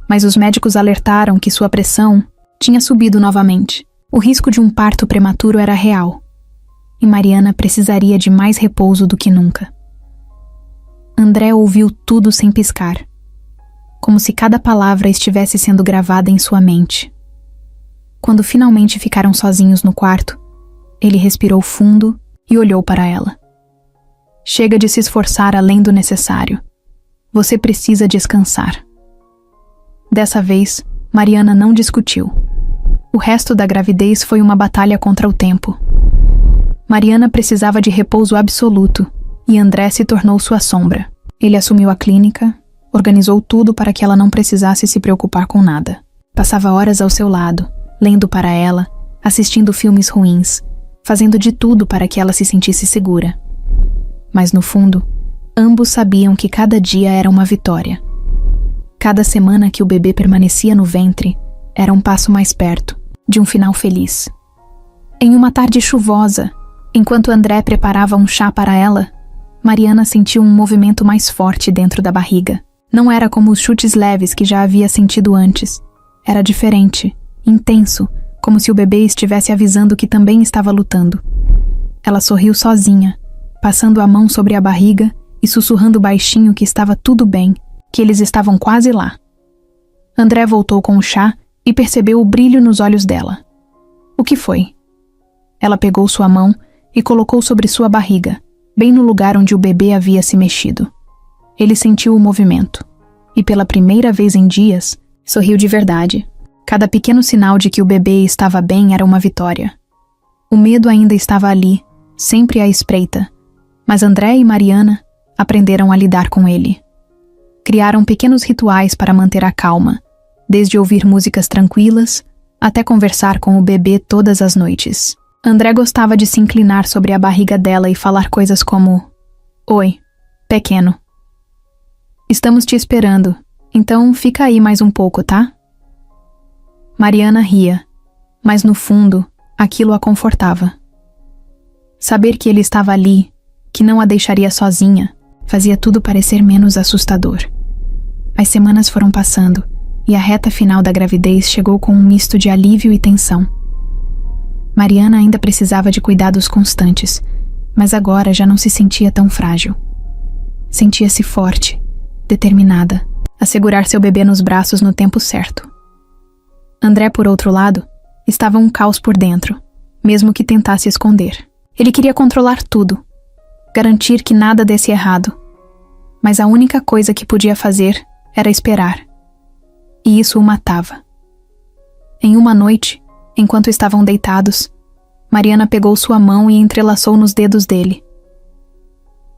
mas os médicos alertaram que sua pressão tinha subido novamente. O risco de um parto prematuro era real, e Mariana precisaria de mais repouso do que nunca. André ouviu tudo sem piscar, como se cada palavra estivesse sendo gravada em sua mente. Quando finalmente ficaram sozinhos no quarto, ele respirou fundo e olhou para ela. Chega de se esforçar além do necessário. Você precisa descansar. Dessa vez, Mariana não discutiu. O resto da gravidez foi uma batalha contra o tempo. Mariana precisava de repouso absoluto e André se tornou sua sombra. Ele assumiu a clínica, organizou tudo para que ela não precisasse se preocupar com nada. Passava horas ao seu lado, lendo para ela, assistindo filmes ruins, fazendo de tudo para que ela se sentisse segura. Mas no fundo, ambos sabiam que cada dia era uma vitória. Cada semana que o bebê permanecia no ventre era um passo mais perto de um final feliz. Em uma tarde chuvosa, enquanto André preparava um chá para ela, Mariana sentiu um movimento mais forte dentro da barriga. Não era como os chutes leves que já havia sentido antes. Era diferente, intenso, como se o bebê estivesse avisando que também estava lutando. Ela sorriu sozinha, passando a mão sobre a barriga e sussurrando baixinho que estava tudo bem, que eles estavam quase lá. André voltou com o chá e percebeu o brilho nos olhos dela. O que foi? Ela pegou sua mão e colocou sobre sua barriga, bem no lugar onde o bebê havia se mexido. Ele sentiu o movimento, e pela primeira vez em dias, sorriu de verdade. Cada pequeno sinal de que o bebê estava bem era uma vitória. O medo ainda estava ali, sempre à espreita, mas André e Mariana aprenderam a lidar com ele. Criaram pequenos rituais para manter a calma, desde ouvir músicas tranquilas até conversar com o bebê todas as noites. André gostava de se inclinar sobre a barriga dela e falar coisas como: "Oi, pequeno. Estamos te esperando, então fica aí mais um pouco, tá?" Mariana ria, mas no fundo, aquilo a confortava. Saber que ele estava ali, que não a deixaria sozinha, fazia tudo parecer menos assustador. As semanas foram passando, e a reta final da gravidez chegou com um misto de alívio e tensão. Mariana ainda precisava de cuidados constantes, mas agora já não se sentia tão frágil. Sentia-se forte, determinada, a segurar seu bebê nos braços no tempo certo. André, por outro lado, estava um caos por dentro, mesmo que tentasse esconder. Ele queria controlar tudo, garantir que nada desse errado, mas a única coisa que podia fazer era esperar, e isso o matava. Em uma noite, enquanto estavam deitados, Mariana pegou sua mão e entrelaçou nos dedos dele.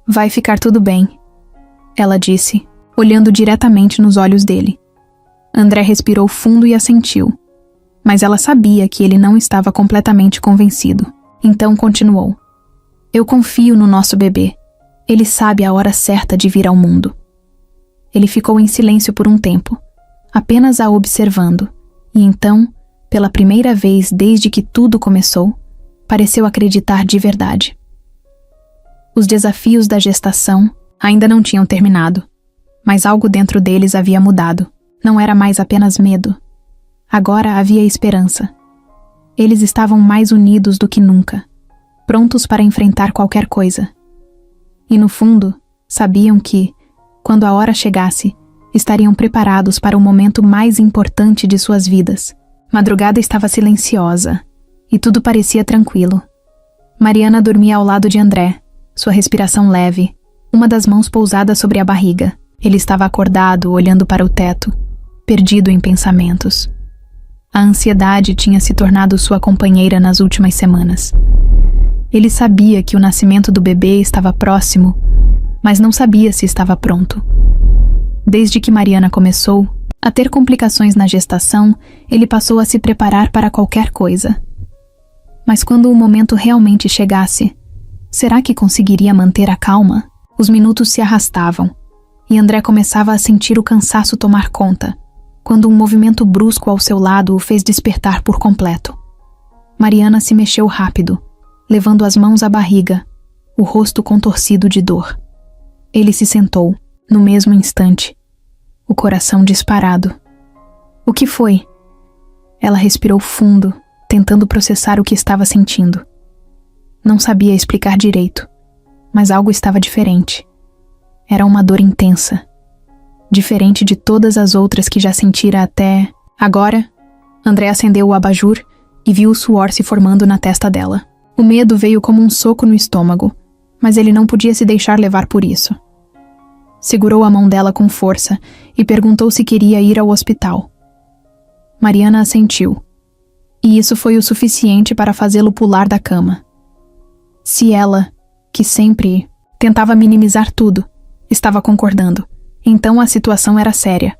"Vai ficar tudo bem", ela disse, olhando diretamente nos olhos dele. André respirou fundo e assentiu, mas ela sabia que ele não estava completamente convencido. Então continuou: "Eu confio no nosso bebê. Ele sabe a hora certa de vir ao mundo." Ele ficou em silêncio por um tempo, apenas a observando, e então, pela primeira vez desde que tudo começou, pareceu acreditar de verdade. Os desafios da gestação ainda não tinham terminado, mas algo dentro deles havia mudado. Não era mais apenas medo. Agora havia esperança. Eles estavam mais unidos do que nunca, prontos para enfrentar qualquer coisa. E no fundo, sabiam que, quando a hora chegasse, estariam preparados para o momento mais importante de suas vidas. Madrugada estava silenciosa, e tudo parecia tranquilo. Mariana dormia ao lado de André, sua respiração leve, uma das mãos pousada sobre a barriga. Ele estava acordado, olhando para o teto, perdido em pensamentos. A ansiedade tinha se tornado sua companheira nas últimas semanas. Ele sabia que o nascimento do bebê estava próximo, mas não sabia se estava pronto. Desde que Mariana começou a ter complicações na gestação, ele passou a se preparar para qualquer coisa. Mas quando o momento realmente chegasse, será que conseguiria manter a calma? Os minutos se arrastavam, e André começava a sentir o cansaço tomar conta, quando um movimento brusco ao seu lado o fez despertar por completo. Mariana se mexeu rápido, levando as mãos à barriga, o rosto contorcido de dor. Ele se sentou, no mesmo instante, o coração disparado. "O que foi?" Ela respirou fundo, tentando processar o que estava sentindo. Não sabia explicar direito, mas algo estava diferente. Era uma dor intensa, diferente de todas as outras que já sentira até... Agora, André acendeu o abajur e viu o suor se formando na testa dela. O medo veio como um soco no estômago, mas ele não podia se deixar levar por isso. Segurou a mão dela com força e perguntou se queria ir ao hospital. Mariana assentiu, e isso foi o suficiente para fazê-lo pular da cama. Se ela, que sempre tentava minimizar tudo, estava concordando, então a situação era séria.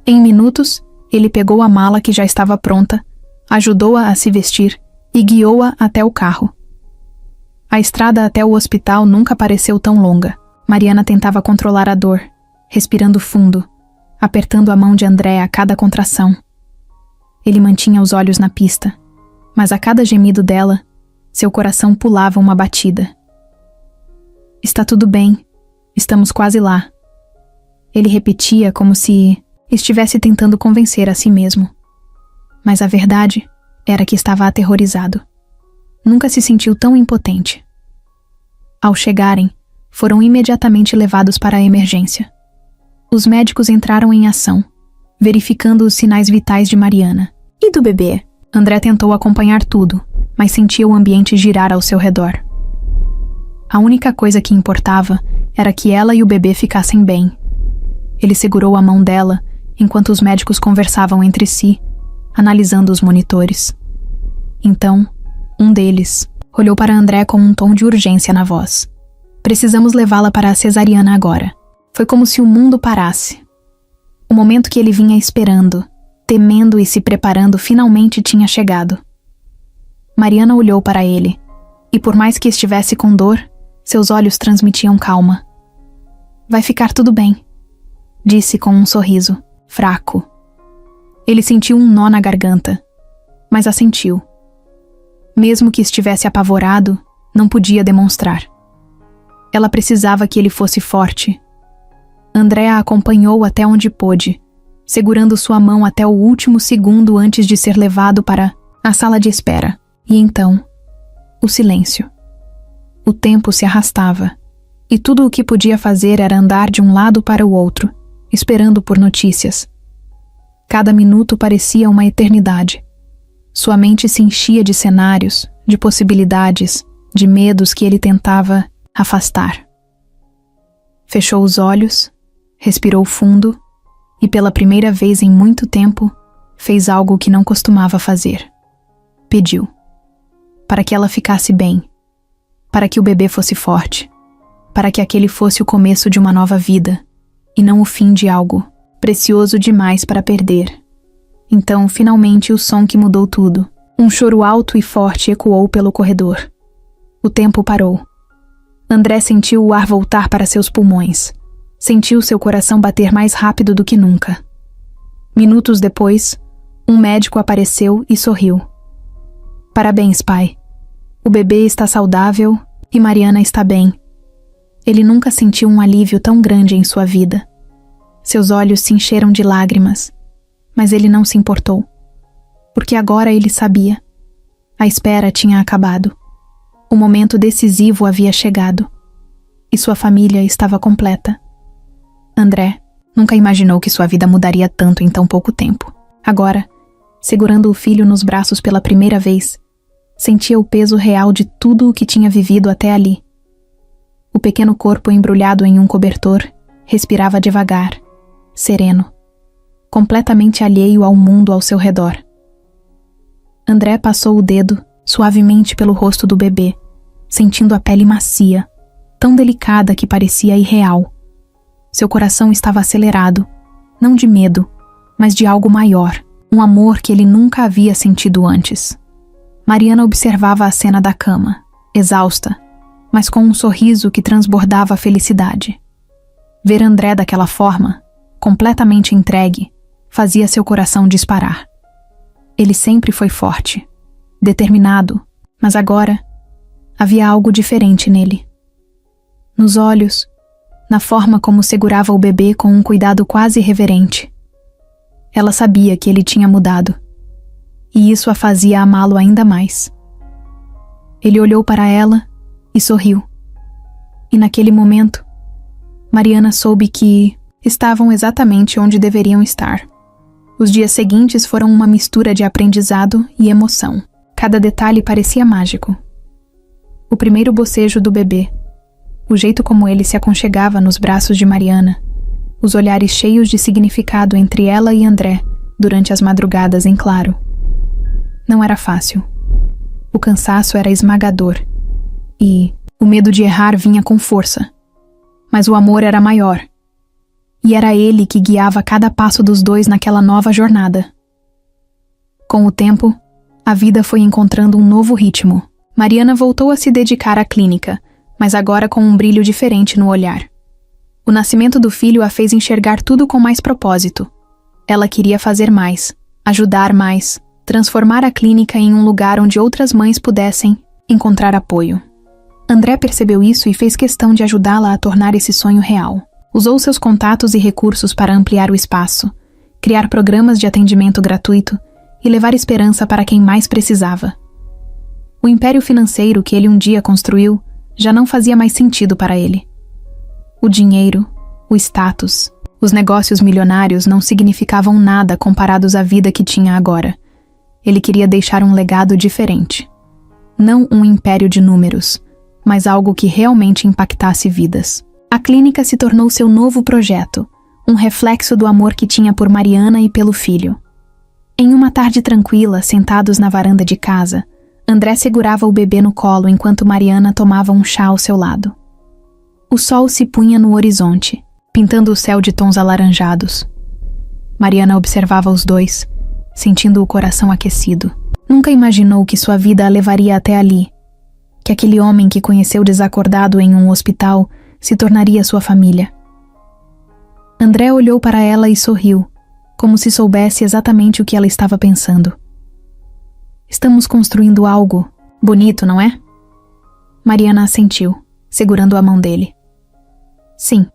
Em minutos, ele pegou a mala que já estava pronta, ajudou-a a se vestir e guiou-a até o carro. A estrada até o hospital nunca pareceu tão longa. Mariana tentava controlar a dor, respirando fundo, apertando a mão de André a cada contração. Ele mantinha os olhos na pista, mas a cada gemido dela, seu coração pulava uma batida. Está tudo bem, estamos quase lá. Ele repetia como se estivesse tentando convencer a si mesmo. Mas a verdade era que estava aterrorizado. Nunca se sentiu tão impotente. Ao chegarem, foram imediatamente levados para a emergência. Os médicos entraram em ação, verificando os sinais vitais de Mariana. E do bebê? André tentou acompanhar tudo, mas sentia o ambiente girar ao seu redor. A única coisa que importava era que ela e o bebê ficassem bem. Ele segurou a mão dela enquanto os médicos conversavam entre si, analisando os monitores. Então, um deles olhou para André com um tom de urgência na voz. Precisamos levá-la para a cesariana agora. Foi como se o mundo parasse. O momento que ele vinha esperando, temendo e se preparando, finalmente tinha chegado. Mariana olhou para ele, e por mais que estivesse com dor, seus olhos transmitiam calma. Vai ficar tudo bem, disse com um sorriso, fraco. Ele sentiu um nó na garganta, mas assentiu. Mesmo que estivesse apavorado, não podia demonstrar. Ela precisava que ele fosse forte. André a acompanhou até onde pôde, segurando sua mão até o último segundo antes de ser levado para a sala de espera. E então, o silêncio. O tempo se arrastava, e tudo o que podia fazer era andar de um lado para o outro, esperando por notícias. Cada minuto parecia uma eternidade. Sua mente se enchia de cenários, de possibilidades, de medos que ele tentava afastar. Fechou os olhos, respirou fundo e, pela primeira vez em muito tempo, fez algo que não costumava fazer. Pediu. Para que ela ficasse bem. Para que o bebê fosse forte. Para que aquele fosse o começo de uma nova vida, e não o fim de algo precioso demais para perder. Então, finalmente, o som que mudou tudo. Um choro alto e forte ecoou pelo corredor. O tempo parou. André sentiu o ar voltar para seus pulmões. Sentiu seu coração bater mais rápido do que nunca. Minutos depois, um médico apareceu e sorriu. Parabéns, pai. O bebê está saudável e Mariana está bem. Ele nunca sentiu um alívio tão grande em sua vida. Seus olhos se encheram de lágrimas, mas ele não se importou. Porque agora ele sabia. A espera tinha acabado. O momento decisivo havia chegado. E sua família estava completa. André nunca imaginou que sua vida mudaria tanto em tão pouco tempo. Agora, segurando o filho nos braços pela primeira vez, sentia o peso real de tudo o que tinha vivido até ali. O pequeno corpo embrulhado em um cobertor respirava devagar, sereno, completamente alheio ao mundo ao seu redor. André passou o dedo suavemente pelo rosto do bebê, sentindo a pele macia, tão delicada que parecia irreal. Seu coração estava acelerado, não de medo, mas de algo maior, um amor que ele nunca havia sentido antes. Mariana observava a cena da cama, exausta, mas com um sorriso que transbordava a felicidade. Ver André daquela forma, completamente entregue, fazia seu coração disparar. Ele sempre foi forte, determinado, mas agora havia algo diferente nele. Nos olhos, na forma como segurava o bebê com um cuidado quase reverente. Ela sabia que ele tinha mudado, e isso a fazia amá-lo ainda mais. Ele olhou para ela e sorriu. E naquele momento, Mariana soube que estavam exatamente onde deveriam estar. Os dias seguintes foram uma mistura de aprendizado e emoção. Cada detalhe parecia mágico. O primeiro bocejo do bebê, O jeito como ele se aconchegava nos braços de Mariana, os olhares cheios de significado entre ela e André durante as madrugadas em claro. Não era fácil. O cansaço era esmagador e o medo de errar vinha com força. Mas o amor era maior. E era ele que guiava cada passo dos dois naquela nova jornada. Com o tempo, a vida foi encontrando um novo ritmo. Mariana voltou a se dedicar à clínica, mas agora com um brilho diferente no olhar. O nascimento do filho a fez enxergar tudo com mais propósito. Ela queria fazer mais, ajudar mais, transformar a clínica em um lugar onde outras mães pudessem encontrar apoio. André percebeu isso e fez questão de ajudá-la a tornar esse sonho real. Usou seus contatos e recursos para ampliar o espaço, criar programas de atendimento gratuito e levar esperança para quem mais precisava. O império financeiro que ele um dia construiu já não fazia mais sentido para ele. O dinheiro, o status, os negócios milionários não significavam nada comparados à vida que tinha agora. Ele queria deixar um legado diferente. Não um império de números, mas algo que realmente impactasse vidas. A clínica se tornou seu novo projeto, um reflexo do amor que tinha por Mariana e pelo filho. Em uma tarde tranquila, sentados na varanda de casa, André segurava o bebê no colo enquanto Mariana tomava um chá ao seu lado. O sol se punha no horizonte, pintando o céu de tons alaranjados. Mariana observava os dois, sentindo o coração aquecido. Nunca imaginou que sua vida a levaria até ali, que aquele homem que conheceu desacordado em um hospital se tornaria sua família. André olhou para ela e sorriu, como se soubesse exatamente o que ela estava pensando. Estamos construindo algo bonito, não é? Mariana assentiu, segurando a mão dele. Sim.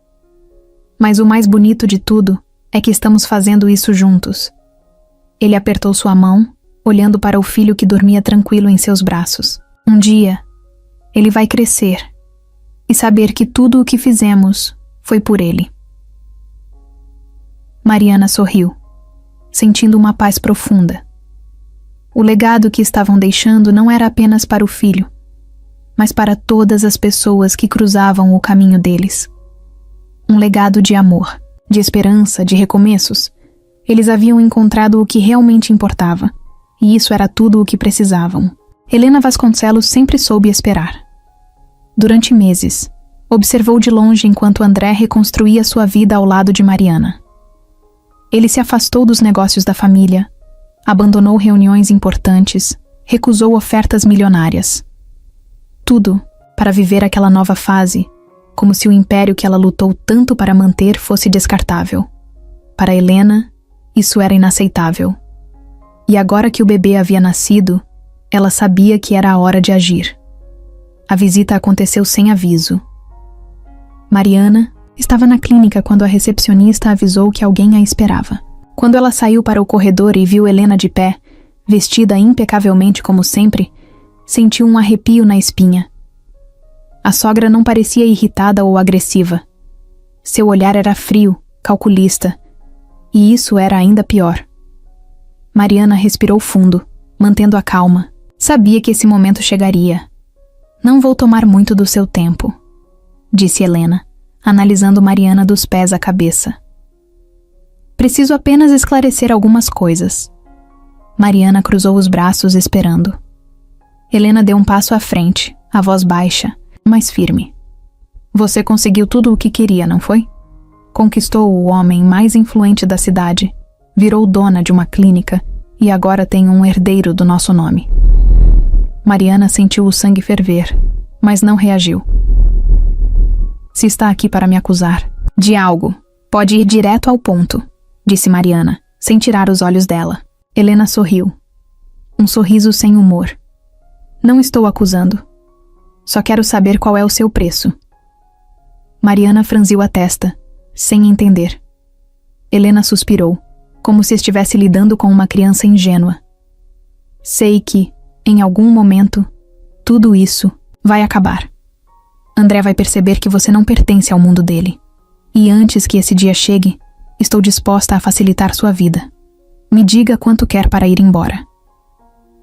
Mas o mais bonito de tudo é que estamos fazendo isso juntos. Ele apertou sua mão, olhando para o filho que dormia tranquilo em seus braços. Um dia, ele vai crescer e saber que tudo o que fizemos foi por ele. Mariana sorriu, sentindo uma paz profunda. O legado que estavam deixando não era apenas para o filho, mas para todas as pessoas que cruzavam o caminho deles. Um legado de amor, de esperança, de recomeços. Eles haviam encontrado o que realmente importava, e isso era tudo o que precisavam. Helena Vasconcelos sempre soube esperar. Durante meses, observou de longe enquanto André reconstruía sua vida ao lado de Mariana. Ele se afastou dos negócios da família, abandonou reuniões importantes, recusou ofertas milionárias. Tudo para viver aquela nova fase, como se o império que ela lutou tanto para manter fosse descartável. Para Helena, isso era inaceitável. E agora que o bebê havia nascido, ela sabia que era a hora de agir. A visita aconteceu sem aviso. Mariana estava na clínica quando a recepcionista avisou que alguém a esperava. Quando ela saiu para o corredor e viu Helena de pé, vestida impecavelmente como sempre, sentiu um arrepio na espinha. A sogra não parecia irritada ou agressiva. Seu olhar era frio, calculista, e isso era ainda pior. Mariana respirou fundo, mantendo a calma. Sabia que esse momento chegaria. Não vou tomar muito do seu tempo, disse Helena, analisando Mariana dos pés à cabeça. Preciso apenas esclarecer algumas coisas. Mariana cruzou os braços esperando. Helena deu um passo à frente, a voz baixa, mas firme. Você conseguiu tudo o que queria, não foi? Conquistou o homem mais influente da cidade, virou dona de uma clínica e agora tem um herdeiro do nosso nome. Mariana sentiu o sangue ferver, mas não reagiu. Se está aqui para me acusar de algo, pode ir direto ao ponto, disse Mariana, sem tirar os olhos dela. Helena sorriu. Um sorriso sem humor. Não estou acusando. Só quero saber qual é o seu preço. Mariana franziu a testa, sem entender. Helena suspirou, como se estivesse lidando com uma criança ingênua. Sei que, em algum momento, tudo isso vai acabar. André vai perceber que você não pertence ao mundo dele. E antes que esse dia chegue, estou disposta a facilitar sua vida. Me diga quanto quer para ir embora.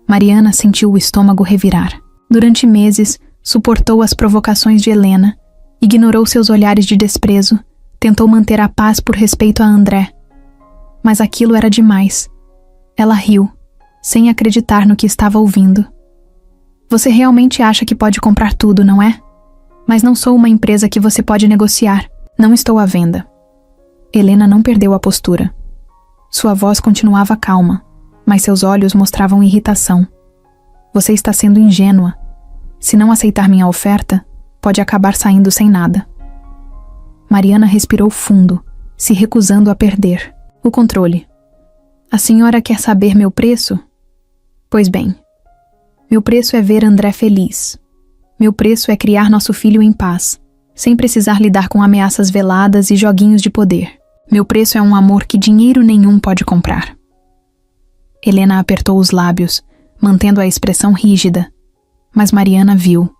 Mariana sentiu o estômago revirar. Durante meses, suportou as provocações de Helena, Ignorou seus olhares de desprezo, tentou manter a paz por respeito a André. Mas aquilo era demais. Ela riu, sem acreditar no que estava ouvindo. Você realmente acha que pode comprar tudo, não é? Mas não sou uma empresa que você pode negociar. Não estou à venda. Helena não perdeu a postura. Sua voz continuava calma, mas seus olhos mostravam irritação. Você está sendo ingênua. Se não aceitar minha oferta, pode acabar saindo sem nada. Mariana respirou fundo, se recusando a perder o controle. A senhora quer saber meu preço? Pois bem, meu preço é ver André feliz. Meu preço é criar nosso filho em paz, sem precisar lidar com ameaças veladas e joguinhos de poder. Meu preço é um amor que dinheiro nenhum pode comprar. Helena apertou os lábios, mantendo a expressão rígida, mas Mariana viu.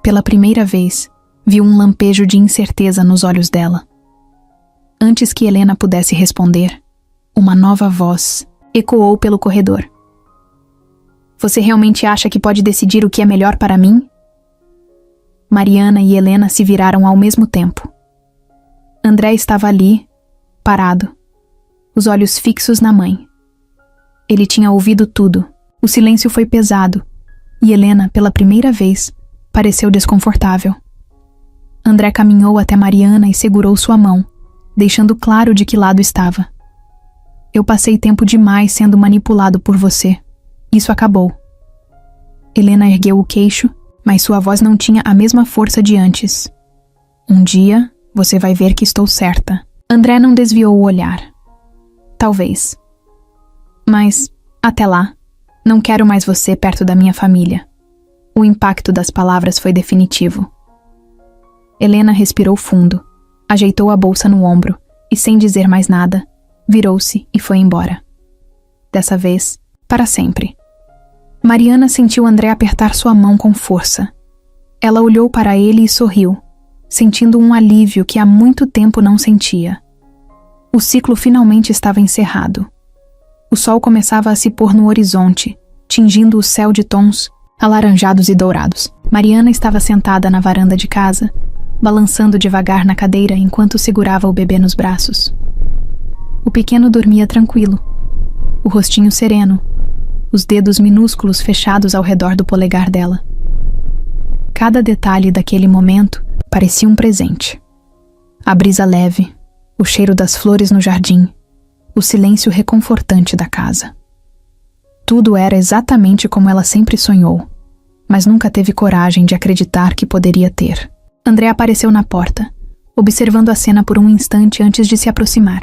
Pela primeira vez, viu um lampejo de incerteza nos olhos dela. Antes que Helena pudesse responder, uma nova voz ecoou pelo corredor. Você realmente acha que pode decidir o que é melhor para mim? Mariana e Helena se viraram ao mesmo tempo. André estava ali, parado, os olhos fixos na mãe. Ele tinha ouvido tudo. O silêncio foi pesado, e Helena, pela primeira vez, pareceu desconfortável. André caminhou até Mariana e segurou sua mão, deixando claro de que lado estava. Eu passei tempo demais sendo manipulado por você. Isso acabou. Helena ergueu o queixo, mas sua voz não tinha a mesma força de antes. Um dia, você vai ver que estou certa. André não desviou o olhar. Talvez. Mas, até lá, não quero mais você perto da minha família. O impacto das palavras foi definitivo. Helena respirou fundo, ajeitou a bolsa no ombro e, sem dizer mais nada, virou-se e foi embora. Dessa vez, para sempre. Mariana sentiu André apertar sua mão com força. Ela olhou para ele e sorriu, sentindo um alívio que há muito tempo não sentia. O ciclo finalmente estava encerrado. O sol começava a se pôr no horizonte, tingindo o céu de tons alaranjados e dourados. Mariana estava sentada na varanda de casa, balançando devagar na cadeira enquanto segurava o bebê nos braços. O pequeno dormia tranquilo, o rostinho sereno, os dedos minúsculos fechados ao redor do polegar dela. Cada detalhe daquele momento parecia um presente. A brisa leve, o cheiro das flores no jardim, o silêncio reconfortante da casa. Tudo era exatamente como ela sempre sonhou, mas nunca teve coragem de acreditar que poderia ter. André apareceu na porta, observando a cena por um instante antes de se aproximar.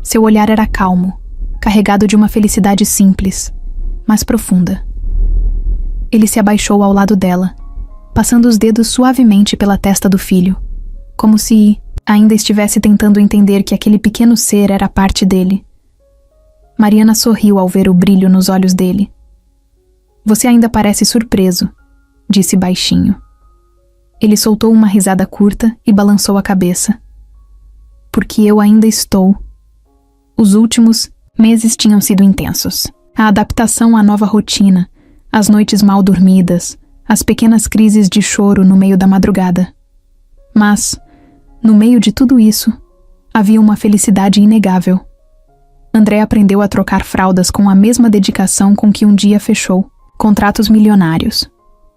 Seu olhar era calmo, carregado de uma felicidade simples, mas profunda. Ele se abaixou ao lado dela, passando os dedos suavemente pela testa do filho, como se ainda estivesse tentando entender que aquele pequeno ser era parte dele. Mariana sorriu ao ver o brilho nos olhos dele. Você ainda parece surpreso, disse baixinho. Ele soltou uma risada curta e balançou a cabeça. Porque eu ainda estou. Os últimos meses tinham sido intensos. A adaptação à nova rotina, as noites mal dormidas, as pequenas crises de choro no meio da madrugada. Mas, no meio de tudo isso, havia uma felicidade inegável. André aprendeu a trocar fraldas com a mesma dedicação com que um dia fechou contratos milionários.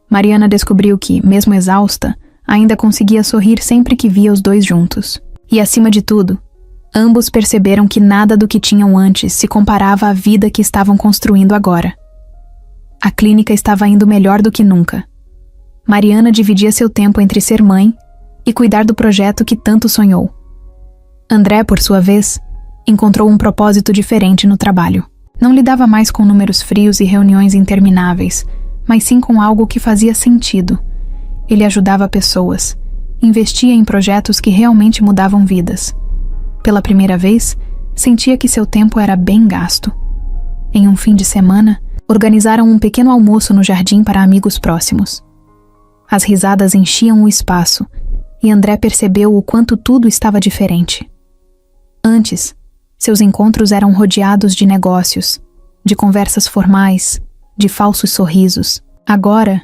Mariana descobriu que, mesmo exausta, ainda conseguia sorrir sempre que via os dois juntos. E, acima de tudo, ambos perceberam que nada do que tinham antes se comparava à vida que estavam construindo agora. A clínica estava indo melhor do que nunca. Mariana dividia seu tempo entre ser mãe e cuidar do projeto que tanto sonhou. André, por sua vez, encontrou um propósito diferente no trabalho. Não lidava mais com números frios e reuniões intermináveis, mas sim com algo que fazia sentido. Ele ajudava pessoas, investia em projetos que realmente mudavam vidas. Pela primeira vez, sentia que seu tempo era bem gasto. Em um fim de semana, organizaram um pequeno almoço no jardim para amigos próximos. As risadas enchiam o espaço, e André percebeu o quanto tudo estava diferente. Antes, seus encontros eram rodeados de negócios, de conversas formais, de falsos sorrisos. Agora,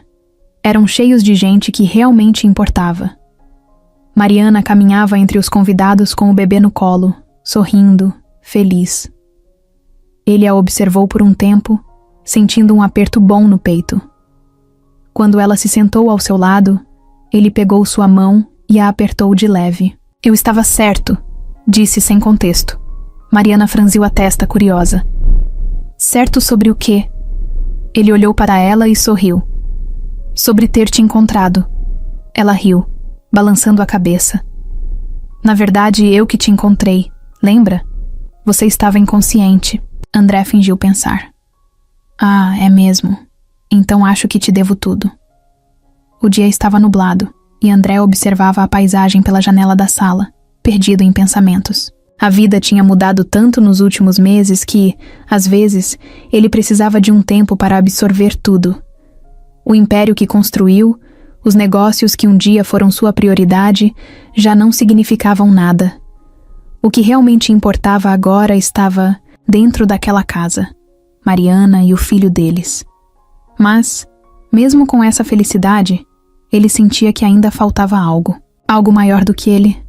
eram cheios de gente que realmente importava. Mariana caminhava entre os convidados com o bebê no colo, sorrindo, feliz. Ele a observou por um tempo, sentindo um aperto bom no peito. Quando ela se sentou ao seu lado, ele pegou sua mão e a apertou de leve. Eu estava certo, disse sem contexto. Mariana franziu a testa, curiosa. Certo sobre o quê? Ele olhou para ela e sorriu. Sobre ter te encontrado. Ela riu, balançando a cabeça. Na verdade, eu que te encontrei, lembra? Você estava inconsciente. André fingiu pensar. Ah, é mesmo. Então acho que te devo tudo. O dia estava nublado, e André observava a paisagem pela janela da sala, perdido em pensamentos. A vida tinha mudado tanto nos últimos meses que, às vezes, ele precisava de um tempo para absorver tudo. O império que construiu, os negócios que um dia foram sua prioridade, já não significavam nada. O que realmente importava agora estava dentro daquela casa, Mariana e o filho deles. Mas, mesmo com essa felicidade, ele sentia que ainda faltava algo. Algo maior do que ele.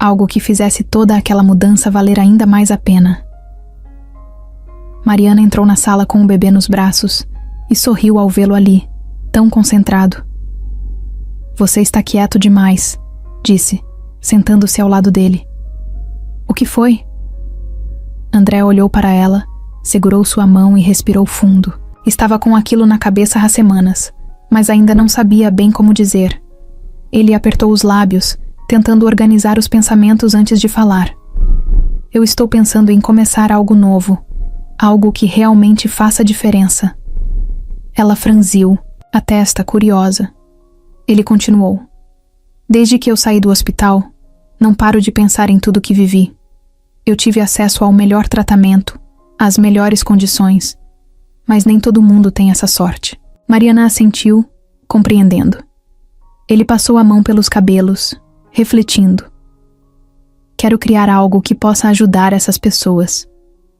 Algo que fizesse toda aquela mudança valer ainda mais a pena. Mariana entrou na sala com o bebê nos braços e sorriu ao vê-lo ali, tão concentrado. Você está quieto demais, disse, sentando-se ao lado dele. O que foi? André olhou para ela, segurou sua mão e respirou fundo. Estava com aquilo na cabeça há semanas, mas ainda não sabia bem como dizer. Ele apertou os lábios, tentando organizar os pensamentos antes de falar. Eu estou pensando em começar algo novo, algo que realmente faça diferença. Ela franziu, a testa curiosa. Ele continuou. Desde que eu saí do hospital, não paro de pensar em tudo que vivi. Eu tive acesso ao melhor tratamento, às melhores condições, mas nem todo mundo tem essa sorte. Mariana assentiu, compreendendo. Ele passou a mão pelos cabelos, refletindo. Quero criar algo que possa ajudar essas pessoas,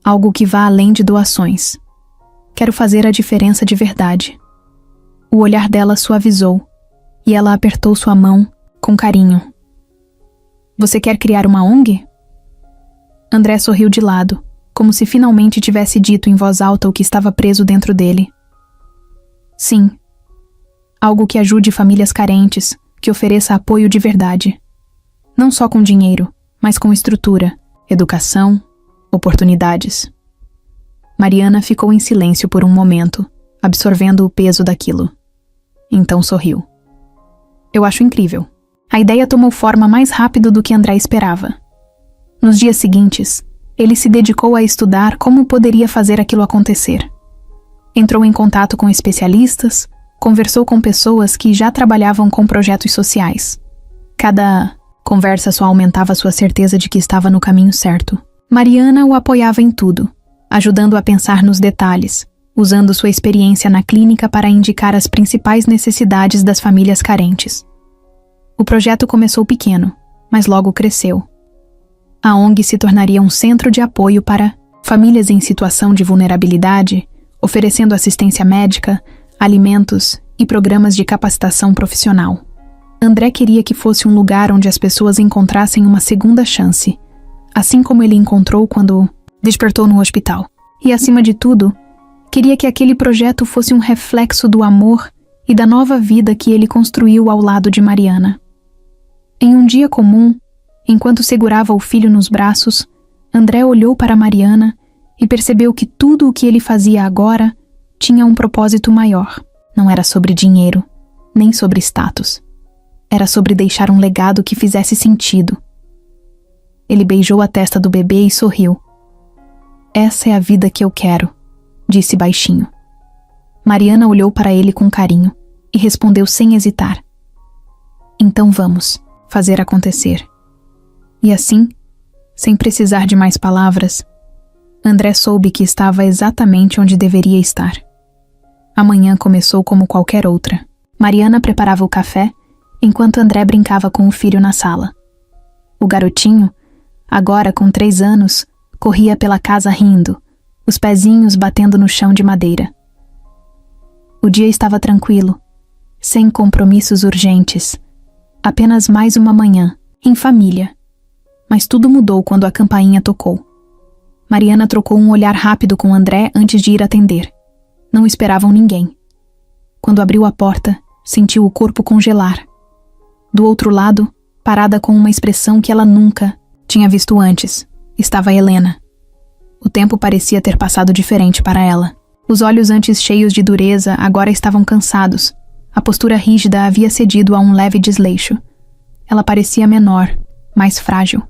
algo que vá além de doações. Quero fazer a diferença de verdade. O olhar dela suavizou, e ela apertou sua mão com carinho. Você quer criar uma ONG? André sorriu de lado, como se finalmente tivesse dito em voz alta o que estava preso dentro dele. Sim. Algo que ajude famílias carentes, que ofereça apoio de verdade. Não só com dinheiro, mas com estrutura, educação, oportunidades. Mariana ficou em silêncio por um momento, absorvendo o peso daquilo. Então sorriu. Eu acho incrível. A ideia tomou forma mais rápido do que André esperava. Nos dias seguintes, ele se dedicou a estudar como poderia fazer aquilo acontecer. Entrou em contato com especialistas, conversou com pessoas que já trabalhavam com projetos sociais. Cada conversa só aumentava sua certeza de que estava no caminho certo. Mariana o apoiava em tudo, ajudando a pensar nos detalhes, usando sua experiência na clínica para indicar as principais necessidades das famílias carentes. O projeto começou pequeno, mas logo cresceu. A ONG se tornaria um centro de apoio para famílias em situação de vulnerabilidade, oferecendo assistência médica, alimentos e programas de capacitação profissional. André queria que fosse um lugar onde as pessoas encontrassem uma segunda chance, assim como ele encontrou quando despertou no hospital. E, acima de tudo, queria que aquele projeto fosse um reflexo do amor e da nova vida que ele construiu ao lado de Mariana. Em um dia comum, enquanto segurava o filho nos braços, André olhou para Mariana e percebeu que tudo o que ele fazia agora tinha um propósito maior. Não era sobre dinheiro, nem sobre status. Era sobre deixar um legado que fizesse sentido. Ele beijou a testa do bebê e sorriu. Essa é a vida que eu quero, disse baixinho. Mariana olhou para ele com carinho e respondeu sem hesitar. Então vamos fazer acontecer. E assim, sem precisar de mais palavras, André soube que estava exatamente onde deveria estar. A manhã começou como qualquer outra. Mariana preparava o café, enquanto André brincava com o filho na sala. O garotinho, agora com 3 anos, corria pela casa rindo, os pezinhos batendo no chão de madeira. O dia estava tranquilo, sem compromissos urgentes. Apenas mais uma manhã, em família. Mas tudo mudou quando a campainha tocou. Mariana trocou um olhar rápido com André antes de ir atender. Não esperavam ninguém. Quando abriu a porta, sentiu o corpo congelar. Do outro lado, parada com uma expressão que ela nunca tinha visto antes, estava Helena. O tempo parecia ter passado diferente para ela. Os olhos antes cheios de dureza agora estavam cansados. A postura rígida havia cedido a um leve desleixo. Ela parecia menor, mais frágil.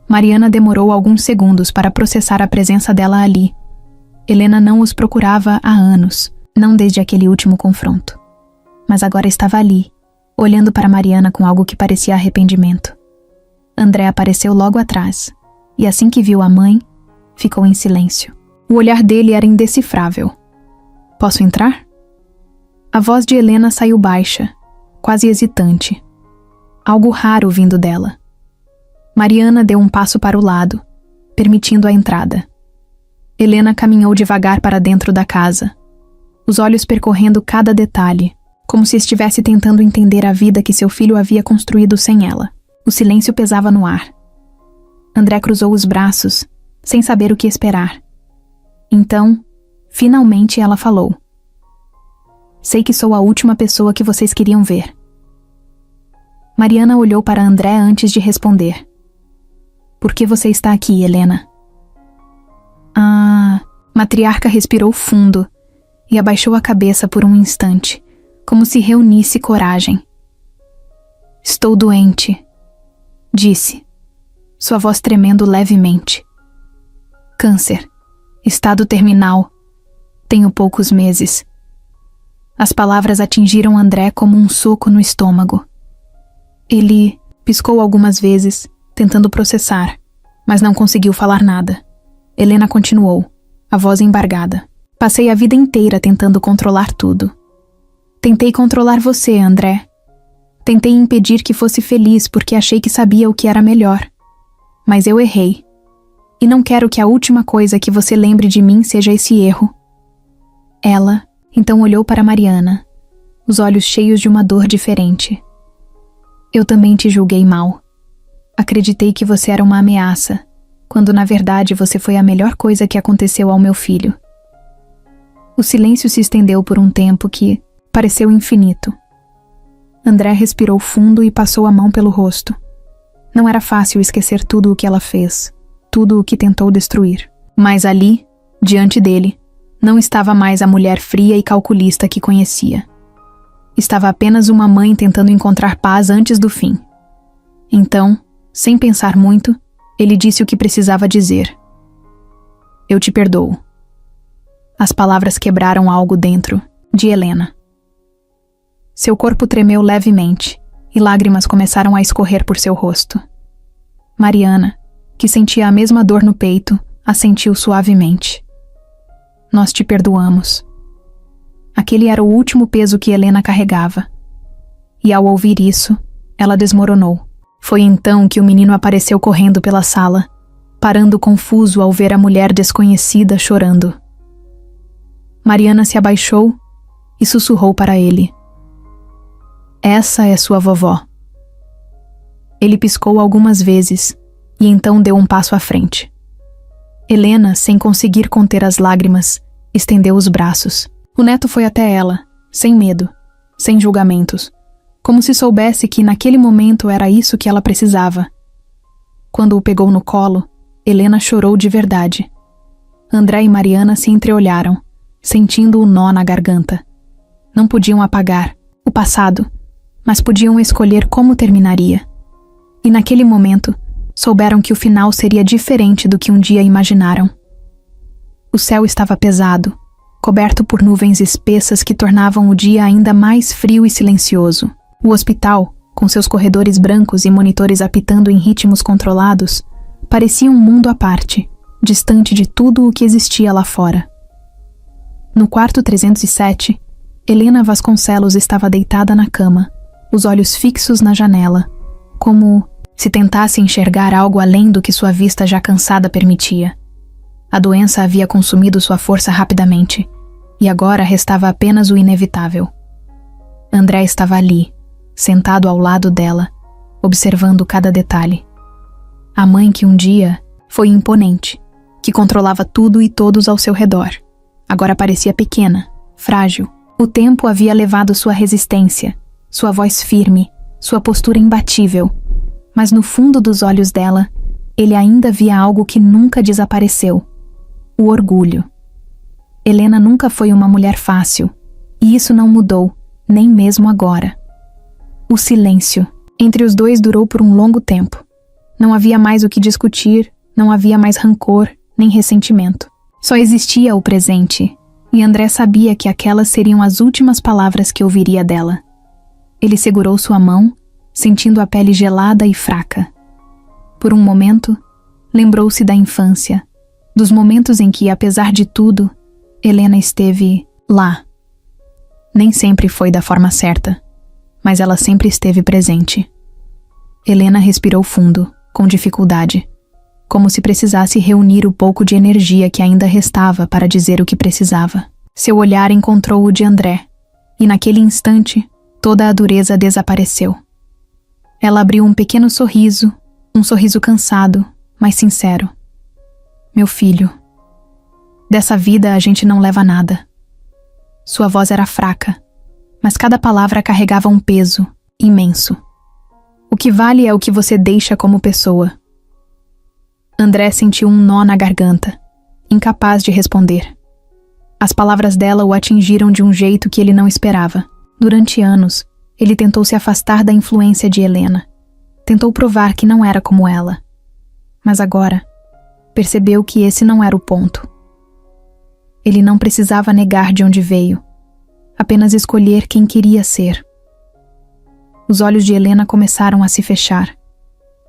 Mariana demorou alguns segundos para processar a presença dela ali. Helena não os procurava há anos, não desde aquele último confronto. Mas agora estava ali, olhando para Mariana com algo que parecia arrependimento. André apareceu logo atrás, e assim que viu a mãe, ficou em silêncio. O olhar dele era indecifrável. "Posso entrar?" A voz de Helena saiu baixa, quase hesitante. Algo raro vindo dela. Mariana deu um passo para o lado, permitindo a entrada. Helena caminhou devagar para dentro da casa, os olhos percorrendo cada detalhe, como se estivesse tentando entender a vida que seu filho havia construído sem ela. O silêncio pesava no ar. André cruzou os braços, sem saber o que esperar. Então, finalmente ela falou. "Sei que sou a última pessoa que vocês queriam ver." Mariana olhou para André antes de responder. "Por que você está aqui, Helena?" A matriarca respirou fundo e abaixou a cabeça por um instante, como se reunisse coragem. "Estou doente", disse, sua voz tremendo levemente. "Câncer. Estado terminal. Tenho poucos meses." As palavras atingiram André como um soco no estômago. Ele piscou algumas vezes, tentando processar, mas não conseguiu falar nada. Helena continuou, a voz embargada. "Passei a vida inteira tentando controlar tudo. Tentei controlar você, André. Tentei impedir que fosse feliz porque achei que sabia o que era melhor. Mas eu errei. E não quero que a última coisa que você lembre de mim seja esse erro." Ela então olhou para Mariana, os olhos cheios de uma dor diferente. "Eu também te julguei mal. Acreditei que você era uma ameaça, quando na verdade você foi a melhor coisa que aconteceu ao meu filho." O silêncio se estendeu por um tempo que pareceu infinito. André respirou fundo e passou a mão pelo rosto. Não era fácil esquecer tudo o que ela fez, tudo o que tentou destruir. Mas ali, diante dele, não estava mais a mulher fria e calculista que conhecia. Estava apenas uma mãe tentando encontrar paz antes do fim. Então, sem pensar muito, ele disse o que precisava dizer. "Eu te perdoo." As palavras quebraram algo dentro de Helena. Seu corpo tremeu levemente e lágrimas começaram a escorrer por seu rosto. Mariana, que sentia a mesma dor no peito, assentiu suavemente. "Nós te perdoamos." Aquele era o último peso que Helena carregava. E ao ouvir isso, ela desmoronou. Foi então que o menino apareceu correndo pela sala, parando confuso ao ver a mulher desconhecida chorando. Mariana se abaixou e sussurrou para ele. "Essa é sua vovó." Ele piscou algumas vezes e então deu um passo à frente. Helena, sem conseguir conter as lágrimas, estendeu os braços. O neto foi até ela, sem medo, sem julgamentos, como se soubesse que naquele momento era isso que ela precisava. Quando o pegou no colo, Helena chorou de verdade. André e Mariana se entreolharam, sentindo o nó na garganta. Não podiam apagar o passado, mas podiam escolher como terminaria. E naquele momento, souberam que o final seria diferente do que um dia imaginaram. O céu estava pesado, coberto por nuvens espessas que tornavam o dia ainda mais frio e silencioso. O hospital, com seus corredores brancos e monitores apitando em ritmos controlados, parecia um mundo à parte, distante de tudo o que existia lá fora. No quarto 307, Helena Vasconcelos estava deitada na cama, os olhos fixos na janela, como se tentasse enxergar algo além do que sua vista já cansada permitia. A doença havia consumido sua força rapidamente, e agora restava apenas o inevitável. André estava ali, sentado ao lado dela, observando cada detalhe. A mãe que um dia foi imponente, que controlava tudo e todos ao seu redor, agora parecia pequena, frágil. O tempo havia levado sua resistência, sua voz firme, sua postura imbatível, mas no fundo dos olhos dela, ele ainda via algo que nunca desapareceu: o orgulho. Helena nunca foi uma mulher fácil, e isso não mudou, nem mesmo agora. O silêncio entre os dois durou por um longo tempo. Não havia mais o que discutir, não havia mais rancor, nem ressentimento. Só existia o presente, e André sabia que aquelas seriam as últimas palavras que ouviria dela. Ele segurou sua mão, sentindo a pele gelada e fraca. Por um momento, lembrou-se da infância, dos momentos em que, apesar de tudo, Helena esteve lá. Nem sempre foi da forma certa, mas ela sempre esteve presente. Helena respirou fundo, com dificuldade, como se precisasse reunir o pouco de energia que ainda restava para dizer o que precisava. Seu olhar encontrou o de André, e naquele instante, toda a dureza desapareceu. Ela abriu um pequeno sorriso, um sorriso cansado, mas sincero. Meu filho, dessa vida a gente não leva nada. Sua voz era fraca, mas cada palavra carregava um peso imenso. O que vale é o que você deixa como pessoa. André sentiu um nó na garganta, incapaz de responder. As palavras dela o atingiram de um jeito que ele não esperava. Durante anos, ele tentou se afastar da influência de Helena. Tentou provar que não era como ela. Mas agora, percebeu que esse não era o ponto. Ele não precisava negar de onde veio, apenas escolher quem queria ser. Os olhos de Helena começaram a se fechar.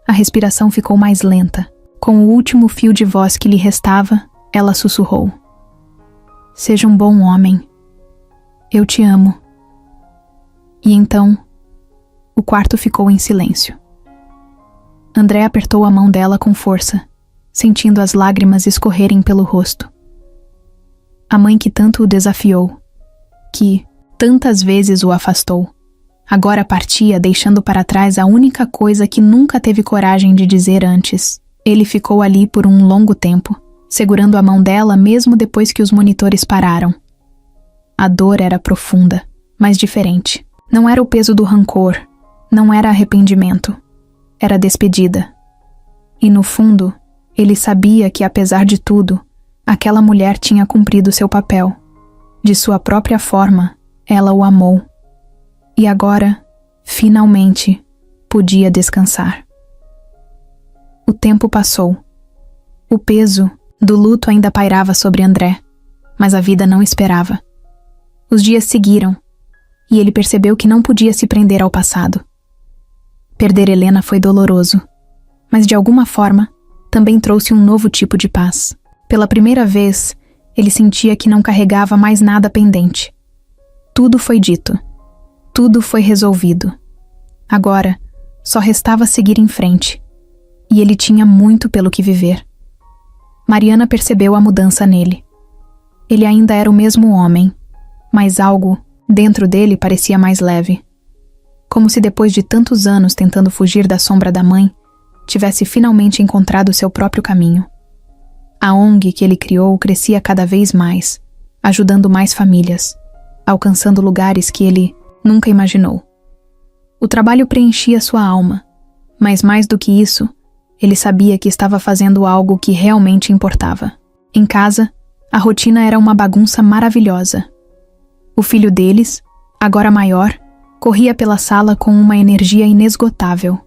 A respiração ficou mais lenta. Com o último fio de voz que lhe restava, ela sussurrou: Seja um bom homem. Eu te amo. E então, o quarto ficou em silêncio. André apertou a mão dela com força, sentindo as lágrimas escorrerem pelo rosto. A mãe que tanto o desafiou, que tantas vezes o afastou, agora partia deixando para trás a única coisa que nunca teve coragem de dizer antes. Ele ficou ali por um longo tempo, segurando a mão dela mesmo depois que os monitores pararam. A dor era profunda, mas diferente. Não era o peso do rancor, não era arrependimento, era despedida. E no fundo, ele sabia que, apesar de tudo, aquela mulher tinha cumprido seu papel. De sua própria forma, ela o amou. E agora, finalmente, podia descansar. O tempo passou. O peso do luto ainda pairava sobre André, mas a vida não esperava. Os dias seguiram, e ele percebeu que não podia se prender ao passado. Perder Helena foi doloroso, mas de alguma forma, também trouxe um novo tipo de paz. Pela primeira vez, ele sentia que não carregava mais nada pendente. Tudo foi dito. Tudo foi resolvido. Agora, só restava seguir em frente. E ele tinha muito pelo que viver. Mariana percebeu a mudança nele. Ele ainda era o mesmo homem, mas algo dentro dele parecia mais leve. Como se depois de tantos anos tentando fugir da sombra da mãe, tivesse finalmente encontrado seu próprio caminho. A ONG que ele criou crescia cada vez mais, ajudando mais famílias, alcançando lugares que ele nunca imaginou. O trabalho preenchia sua alma, mas mais do que isso, ele sabia que estava fazendo algo que realmente importava. Em casa, a rotina era uma bagunça maravilhosa. O filho deles, agora maior, corria pela sala com uma energia inesgotável.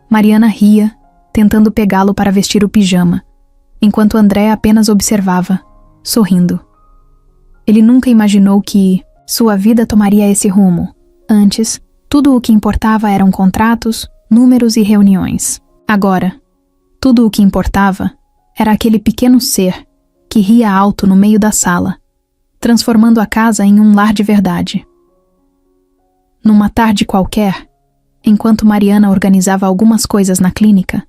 Mariana ria, tentando pegá-lo para vestir o pijama, enquanto André apenas observava, sorrindo. Ele nunca imaginou que sua vida tomaria esse rumo. Antes, tudo o que importava eram contratos, números e reuniões. Agora, tudo o que importava era aquele pequeno ser que ria alto no meio da sala, transformando a casa em um lar de verdade. Numa tarde qualquer, enquanto Mariana organizava algumas coisas na clínica,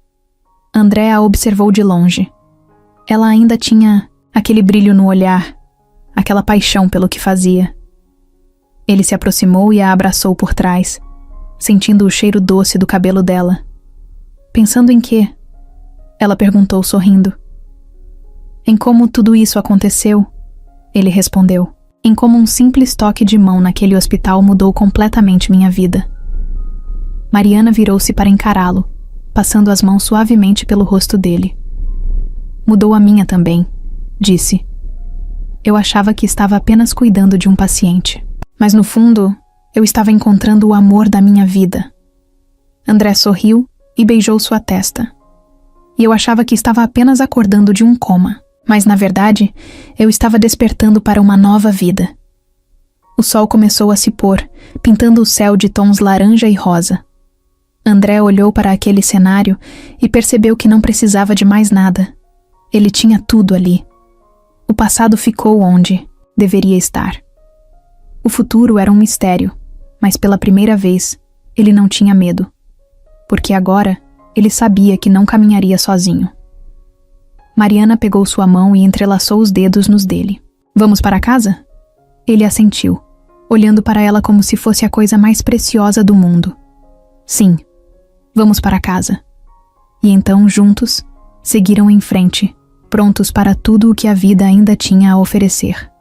André a observou de longe. Ela ainda tinha aquele brilho no olhar, aquela paixão pelo que fazia. Ele se aproximou e a abraçou por trás, sentindo o cheiro doce do cabelo dela. Pensando em quê? Ela perguntou sorrindo. Em como tudo isso aconteceu, ele respondeu. Em como um simples toque de mão naquele hospital mudou completamente minha vida. Mariana virou-se para encará-lo, passando as mãos suavemente pelo rosto dele. Mudou a minha também, disse. Eu achava que estava apenas cuidando de um paciente, mas no fundo, eu estava encontrando o amor da minha vida. André sorriu e beijou sua testa. E eu achava que estava apenas acordando de um coma, mas na verdade, eu estava despertando para uma nova vida. O sol começou a se pôr, pintando o céu de tons laranja e rosa. André olhou para aquele cenário e percebeu que não precisava de mais nada. Ele tinha tudo ali. O passado ficou onde deveria estar. O futuro era um mistério, mas pela primeira vez, ele não tinha medo. Porque agora, ele sabia que não caminharia sozinho. Mariana pegou sua mão e entrelaçou os dedos nos dele. Vamos para casa? Ele assentiu, olhando para ela como se fosse a coisa mais preciosa do mundo. Sim, vamos para casa. E então, juntos, seguiram em frente, prontos para tudo o que a vida ainda tinha a oferecer.